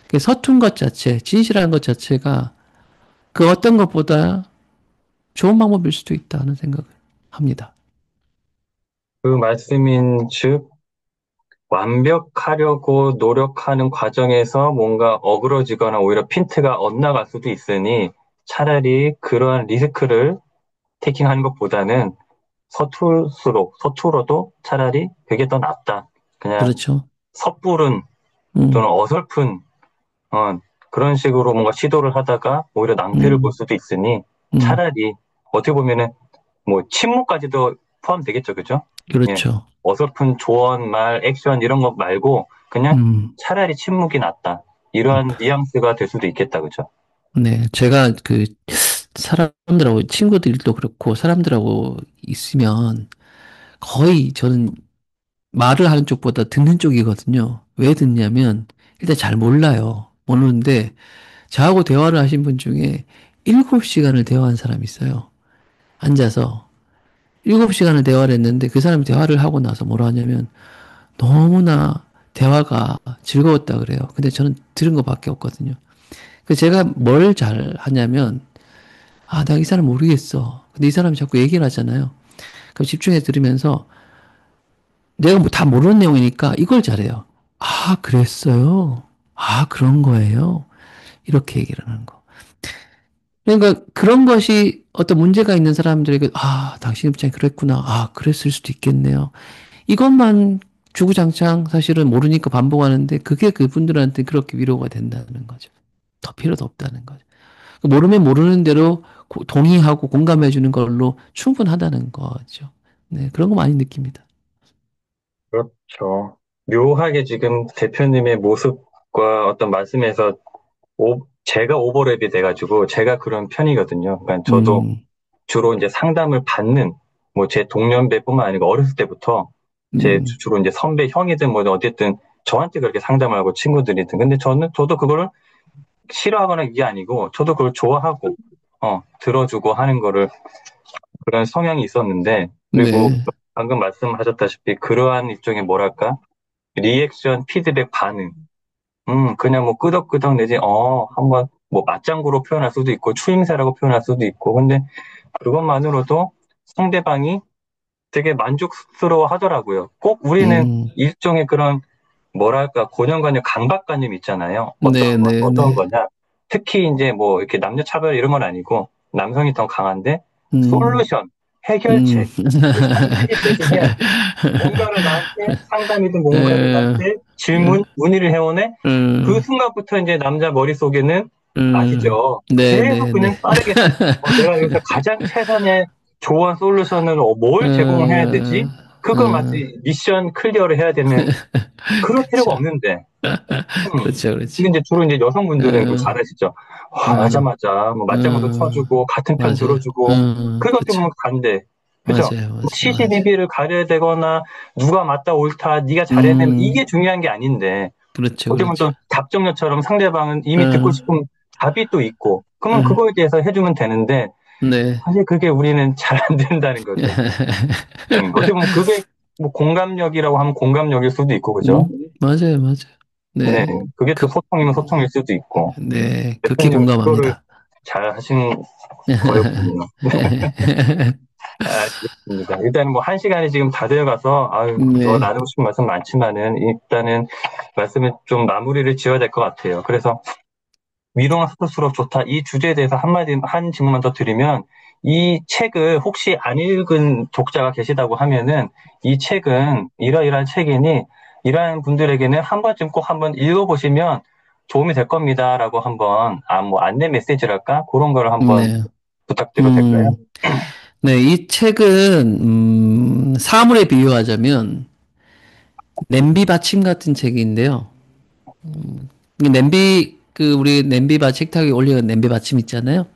그 서툰 것 자체, 진실한 것 자체가 그 어떤 것보다 좋은 방법일 수도 있다는 생각을 합니다. 그 말씀인 즉, 완벽하려고 노력하는 과정에서 뭔가 어그러지거나 오히려 핀트가 엇나갈 수도 있으니 차라리 그러한 리스크를 테이킹하는 것보다는 서툴어도 차라리 그게 더 낫다. 그냥 그렇죠. 섣부른 또는 음, 어설픈 어, 그런 식으로 뭔가 시도를 하다가 오히려 낭패를 볼 음, 수도 있으니 음, 차라리 어떻게 보면은 뭐 침묵까지도 포함되겠죠, 그죠? 예. 그렇죠. 어설픈 조언, 말, 액션 이런 것 말고 그냥 음, 차라리 침묵이 낫다. 이러한 뉘앙스가 될 수도 있겠다, 그죠? 네. 제가 사람들하고, 친구들도 그렇고, 사람들하고 있으면 거의 저는 말을 하는 쪽보다 듣는 쪽이거든요. 왜 듣냐면, 일단 잘 몰라요. 모르는데, 저하고 대화를 하신 분 중에 7시간을 대화한 사람이 있어요. 앉아서. 7시간을 대화를 했는데, 그 사람이 대화를 하고 나서 뭐라 하냐면, 너무나 대화가 즐거웠다 그래요. 근데 저는 들은 것밖에 없거든요. 그래서 제가 뭘 잘 하냐면, 아, 나 이 사람 모르겠어. 근데 이 사람이 자꾸 얘기를 하잖아요. 그럼 집중해서 들으면서 내가 뭐 다 모르는 내용이니까 이걸 잘해요. 아, 그랬어요. 아, 그런 거예요. 이렇게 얘기를 하는 거. 그러니까 그런 것이 어떤 문제가 있는 사람들에게 아, 당신 입장이 그랬구나. 아, 그랬을 수도 있겠네요. 이것만 주구장창 사실은 모르니까 반복하는데 그게 그분들한테 그렇게 위로가 된다는 거죠. 더 필요도 없다는 거죠. 모르면 모르는 대로 동의하고 공감해 주는 걸로 충분하다는 거죠. 네, 그런 거 많이 느낍니다. 그렇죠. 묘하게 지금 대표님의 모습과 어떤 말씀에서 제가 오버랩이 돼가지고 제가 그런 편이거든요. 그러니까 저도 음, 주로 이제 상담을 받는 뭐 제 동년배뿐만 아니고 어렸을 때부터 제 음, 주로 이제 선배 형이든 뭐 어쨌든 저한테 그렇게 상담을 하고 친구들이든 근데 저도 그거를 싫어하거나 이게 아니고 저도 그걸 좋아하고 들어주고 하는 거를 그런 성향이 있었는데 그리고 네, 방금 말씀하셨다시피 그러한 일종의 뭐랄까 리액션 피드백 반응 그냥 뭐 끄덕끄덕 내지 한번 뭐 맞장구로 표현할 수도 있고 추임새라고 표현할 수도 있고 근데 그것만으로도 상대방이 되게 만족스러워 하더라고요. 꼭 우리는 음, 일종의 그런 뭐랄까 고정관념, 강박관념 있잖아요. 네, 네, 어떤 네, 거냐. 특히 이제 뭐 이렇게 남녀 차별 이런 건 아니고 남성이 더 강한데 음, 솔루션, 음, 해결책, 그 상대를 대신해야 돼. 뭔가를 나한테 상담이든 뭔가를 에, 나한테 질문, 문의를 해오네. 그 음, 순간부터 이제 남자 머릿속에는 아시죠? 네, 계속 네, 네, 그냥 빠르게 내가 여기서 가장 최선의 조언 솔루션을 뭘 제공해야 되지? 그걸 음, 마치 미션 클리어를 해야 되는 그럴 필요가 그렇죠, 없는데 그렇죠, 그렇죠. 근데 이제 주로 이제 여성분들은 그거 음, 잘하시죠. 음, 하자마자 뭐 맞장구도 음, 쳐주고 같은 편 맞아요. 들어주고 그것 그렇죠. 때문에 간대. 그죠? 맞아요, 맞아요, 맞아요. 시시비비를 가려야 되거나 누가 맞다 옳다 네가 잘해야 되는 음, 이게 중요한 게 아닌데 그렇죠, 어떻게 보면 그렇죠. 또 답정너처럼 상대방은 이미 듣고 음, 싶은 답이 또 있고 그러면 음, 그거에 대해서 해주면 되는데 네. 사실 그게 우리는 잘 안 된다는 거죠. 어떻게 보면 그게 뭐 공감력이라고 하면 공감력일 수도 있고 그죠? 맞아요, 맞아요. 네, 네. 그게 또 그, 소통이면 소통일 수도 있고 네, 극히 대표님은 그거를 공감합니다. 잘 하신 거였군요. 알겠습니다. 일단 뭐 한 시간이 지금 다 되어가서 아유 더 네, 나누고 싶은 말씀 많지만은 일단은 말씀을 좀 마무리를 지어야 될 것 같아요. 그래서 위로가 쏟을수록 좋다. 이 주제에 대해서 한 질문만 더 드리면 이 책을 혹시 안 읽은 독자가 계시다고 하면은 이 책은 이러이러한 책이니 이러한 분들에게는 한 번쯤 꼭 한번 읽어보시면 도움이 될 겁니다라고 한번 뭐 안내 메시지랄까 그런 거를 한번 네. 부탁드려도 될까요? 음, 네, 이 책은, 사물에 비유하자면, 냄비 받침 같은 책인데요. 우리 냄비밭 식탁에 올리는 냄비 받침 있잖아요.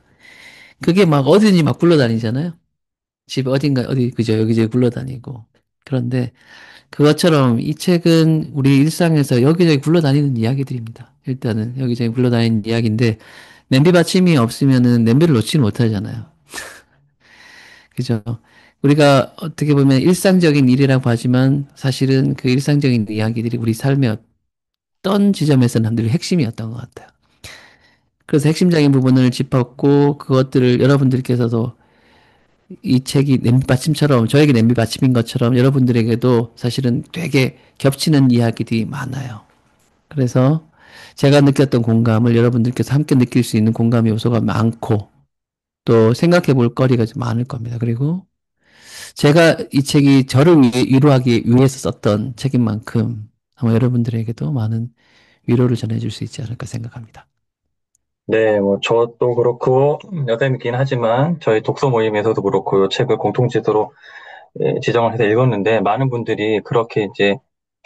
그게 막 어디든지 막 굴러다니잖아요. 집 어딘가, 그죠, 여기저기 굴러다니고. 그런데 그것처럼 이 책은 우리 일상에서 여기저기 굴러다니는 이야기들입니다. 일단은 여기저기 굴러다니는 이야기인데, 냄비 받침이 없으면은 냄비를 놓지는 못하잖아요. 그죠? 우리가 어떻게 보면 일상적인 일이라고 하지만 사실은 그 일상적인 이야기들이 우리 삶의 어떤 지점에서는 늘 핵심이었던 것 같아요. 그래서 핵심적인 부분을 짚었고 그것들을 여러분들께서도 이 책이 냄비 받침처럼 저에게 냄비 받침인 것처럼 여러분들에게도 사실은 되게 겹치는 이야기들이 많아요. 그래서 제가 느꼈던 공감을 여러분들께서 함께 느낄 수 있는 공감 요소가 많고 또 생각해 볼 거리가 좀 많을 겁니다. 그리고 제가 이 책이 저를 위로하기 위해서 썼던 책인 만큼 아마 여러분들에게도 많은 위로를 전해줄 수 있지 않을까 생각합니다. 네, 뭐, 저도 그렇고, 여담이긴 하지만, 저희 독서 모임에서도 그렇고, 이 책을 공통지도로 지정을 해서 읽었는데, 많은 분들이 그렇게 이제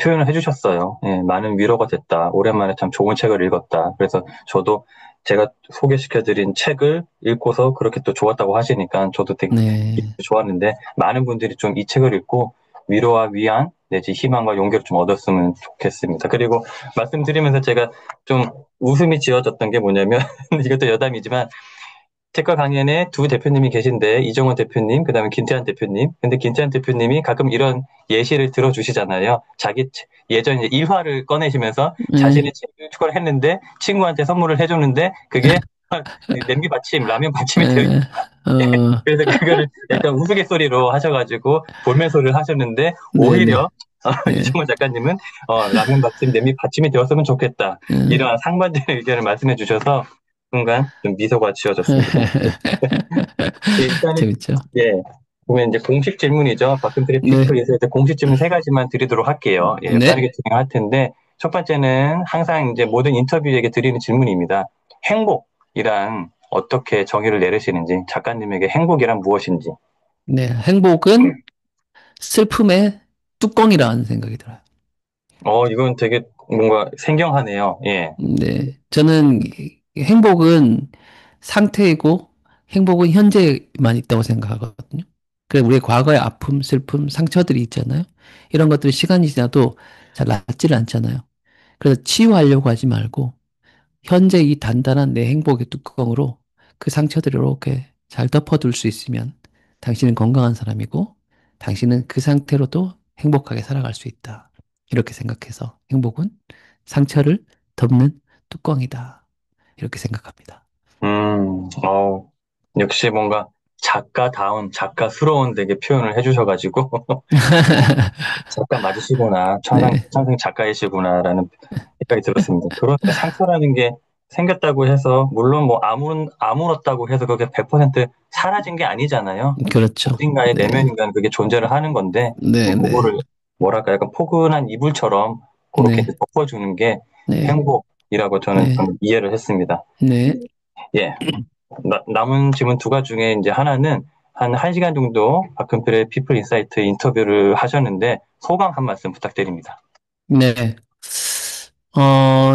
표현을 해주셨어요. 예, 많은 위로가 됐다. 오랜만에 참 좋은 책을 읽었다. 그래서 저도 제가 소개시켜드린 책을 읽고서 그렇게 또 좋았다고 하시니까 저도 되게 네, 좋았는데, 많은 분들이 좀 이 책을 읽고 위로와 위안, 내지 희망과 용기를 좀 얻었으면 좋겠습니다. 그리고 말씀드리면서 제가 좀 웃음이 지어졌던 게 뭐냐면, 이것도 여담이지만, 치과 강연에 두 대표님이 계신데, 이정원 대표님, 그 다음에 김태환 대표님. 근데 김태환 대표님이 가끔 이런 예시를 들어주시잖아요. 자기 예전 이제 일화를 꺼내시면서 네, 자신의 책을 추가를 했는데, 친구한테 선물을 해줬는데, 그게 냄비 받침, 라면 받침이 되어 네, 어, 그래서 그거를 약간 우스갯소리로 하셔가지고 볼멘소리를 하셨는데 네, 네, 오히려 네, 이종원 작가님은 라면 받침, 냄비 받침이 되었으면 좋겠다. 네. 이러한 상반되는 의견을 말씀해 주셔서 순간 좀 미소가 지어졌습니다. 일단은 재밌죠? 예. 보면 이제 공식 질문이죠. 박근혜 네, 피플에서 이제 공식 질문 세 가지만 드리도록 할게요. 예, 네, 빠르게 진행할 텐데 첫 번째는 항상 이제 모든 인터뷰에게 드리는 질문입니다. 행복이란 어떻게 정의를 내리시는지, 작가님에게 행복이란 무엇인지. 네. 행복은 슬픔의 뚜껑이라는 생각이 들어요. 이건 되게 뭔가 생경하네요. 예. 네. 저는 행복은 상태이고 행복은 현재만 있다고 생각하거든요. 그래, 우리의 과거의 아픔, 슬픔, 상처들이 있잖아요. 이런 것들이 시간이 지나도 잘 낫지를 않잖아요. 그래서 치유하려고 하지 말고 현재 이 단단한 내 행복의 뚜껑으로 그 상처들을 이렇게 잘 덮어둘 수 있으면 당신은 건강한 사람이고 당신은 그 상태로도 행복하게 살아갈 수 있다. 이렇게 생각해서 행복은 상처를 덮는 뚜껑이다. 이렇게 생각합니다. 음, 어, 역시 뭔가 작가다운, 작가스러운 되게 표현을 해주셔가지고, 작가 맞으시구나, 네, 천생 작가이시구나라는 생각이 들었습니다. 그러니까 상처라는 게 생겼다고 해서, 물론 뭐 아물었다고 해서 그게 100% 사라진 게 아니잖아요. 그렇죠. 어딘가에 네, 내면인가는 그게 존재를 하는 건데, 네, 네, 그거를 뭐랄까, 약간 포근한 이불처럼 그렇게 네, 덮어주는 게 네, 행복이라고 저는 네, 좀 이해를 했습니다. 네, 예. 남은 질문 두 가지 중에 이제 하나는 한 1시간 정도 박근필의 피플 인사이트 인터뷰를 하셨는데 소감 한 말씀 부탁드립니다. 네.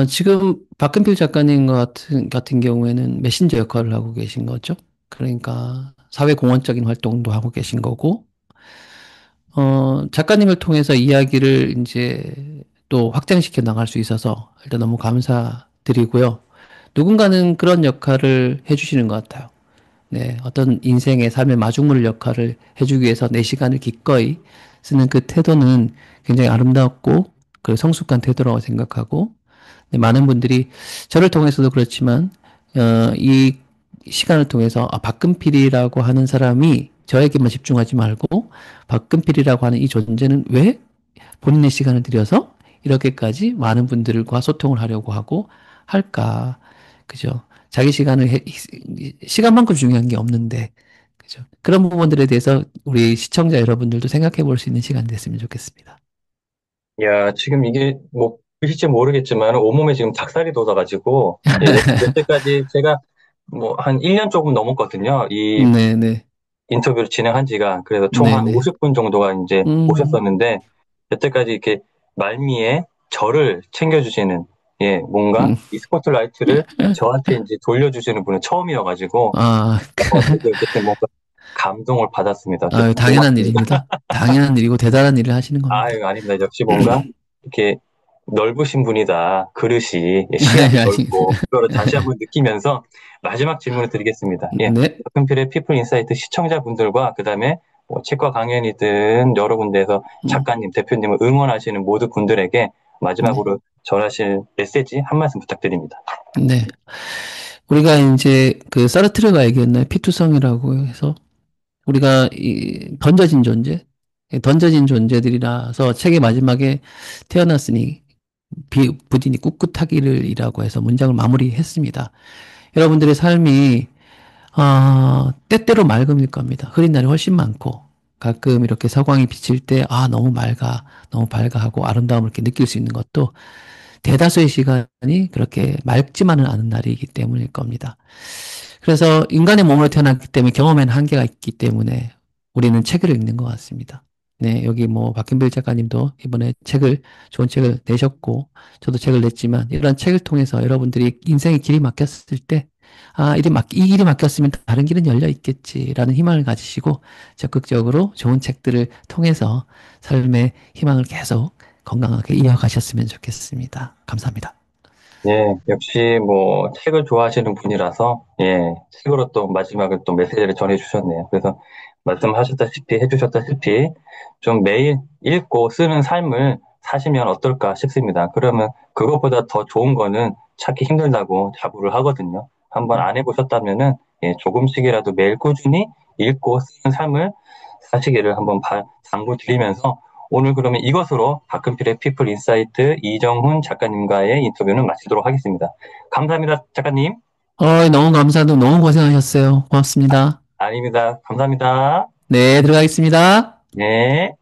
지금 박근필 작가님 같은 경우에는 메신저 역할을 하고 계신 거죠. 그러니까 사회공헌적인 활동도 하고 계신 거고, 작가님을 통해서 이야기를 이제 또 확장시켜 나갈 수 있어서 일단 너무 감사드리고요. 누군가는 그런 역할을 해주시는 것 같아요. 네, 어떤 인생의 삶의 마중물 역할을 해주기 위해서 내 시간을 기꺼이 쓰는 그 태도는 굉장히 아름답고 그 성숙한 태도라고 생각하고 네, 많은 분들이 저를 통해서도 그렇지만 이 시간을 통해서 박근필이라고 하는 사람이 저에게만 집중하지 말고 박근필이라고 하는 이 존재는 왜 본인의 시간을 들여서 이렇게까지 많은 분들과 소통을 하려고 하고 할까? 그죠? 자기 시간만큼 중요한 게 없는데, 그죠? 그런 부분들에 대해서 우리 시청자 여러분들도 생각해 볼 수 있는 시간이 됐으면 좋겠습니다. 야, 지금 이게 뭐 보실지 모르겠지만 온몸에 지금 닭살이 돋아가지고 예, 여태까지 제가 뭐 한 1년 조금 넘었거든요. 이 네네. 인터뷰를 진행한 지가 그래서 총 한 네네. 50분 정도가 이제 음, 오셨었는데 여태까지 이렇게 말미에 저를 챙겨주시는 예, 뭔가 음. 이 스포트라이트를 저한테 이제 돌려주시는 분은 처음이어가지고 아, 되게 어쨌든 뭔가 감동을 받았습니다. 어쨌든 당연한 고맙습니다. 일입니다. 당연한 일이고 대단한 일을 하시는 겁니다. 아유, 아닙니다. 역시 뭔가 이렇게 넓으신 분이다. 그릇이 예, 시야도 넓고 그거를 다시 한번 느끼면서 마지막 질문을 드리겠습니다. 예, 네, 박근필의 피플 인사이트 시청자분들과 그다음에 뭐 치과 강연이든 여러 군데에서 음, 작가님, 대표님을 응원하시는 모든 분들에게 네, 마지막으로 전하실 메시지 한 말씀 부탁드립니다. 네. 우리가 이제 그 사르트르가 얘기했나요? 피투성이라고 해서 우리가 던져진 존재, 던져진 존재들이라서 책의 마지막에 태어났으니 부디니 꿋꿋하기를이라고 해서 문장을 마무리했습니다. 여러분들의 삶이 때때로 맑음일 겁니다. 흐린 날이 훨씬 많고 가끔 이렇게 서광이 비칠 때 너무 맑아, 너무 밝아 하고 아름다움을 이렇게 느낄 수 있는 것도 대다수의 시간이 그렇게 맑지만은 않은 날이기 때문일 겁니다. 그래서 인간의 몸으로 태어났기 때문에 경험에는 한계가 있기 때문에 우리는 책을 읽는 것 같습니다. 네, 여기 뭐 박힌bil 작가님도 이번에 좋은 책을 내셨고, 저도 책을 냈지만, 이런 책을 통해서 여러분들이 인생의 길이 막혔을 때, 이 길이 막혔으면 다른 길은 열려 있겠지라는 희망을 가지시고, 적극적으로 좋은 책들을 통해서 삶의 희망을 계속 건강하게 이어가셨으면 좋겠습니다. 감사합니다. 예, 역시 뭐 책을 좋아하시는 분이라서 예, 책으로 또 마지막에 또 메시지를 전해 주셨네요. 그래서 말씀하셨다시피 해주셨다시피 좀 매일 읽고 쓰는 삶을 사시면 어떨까 싶습니다. 그러면 그것보다 더 좋은 거는 찾기 힘들다고 자부를 하거든요. 한번 안 해보셨다면은 예, 조금씩이라도 매일 꾸준히 읽고 쓰는 삶을 사시기를 한번 당부드리면서 오늘 그러면 이것으로 박근필의 피플 인사이트 이정훈 작가님과의 인터뷰는 마치도록 하겠습니다. 감사합니다, 작가님. 너무 감사하고 너무 고생하셨어요. 고맙습니다. 아닙니다. 감사합니다. 네, 들어가겠습니다. 네.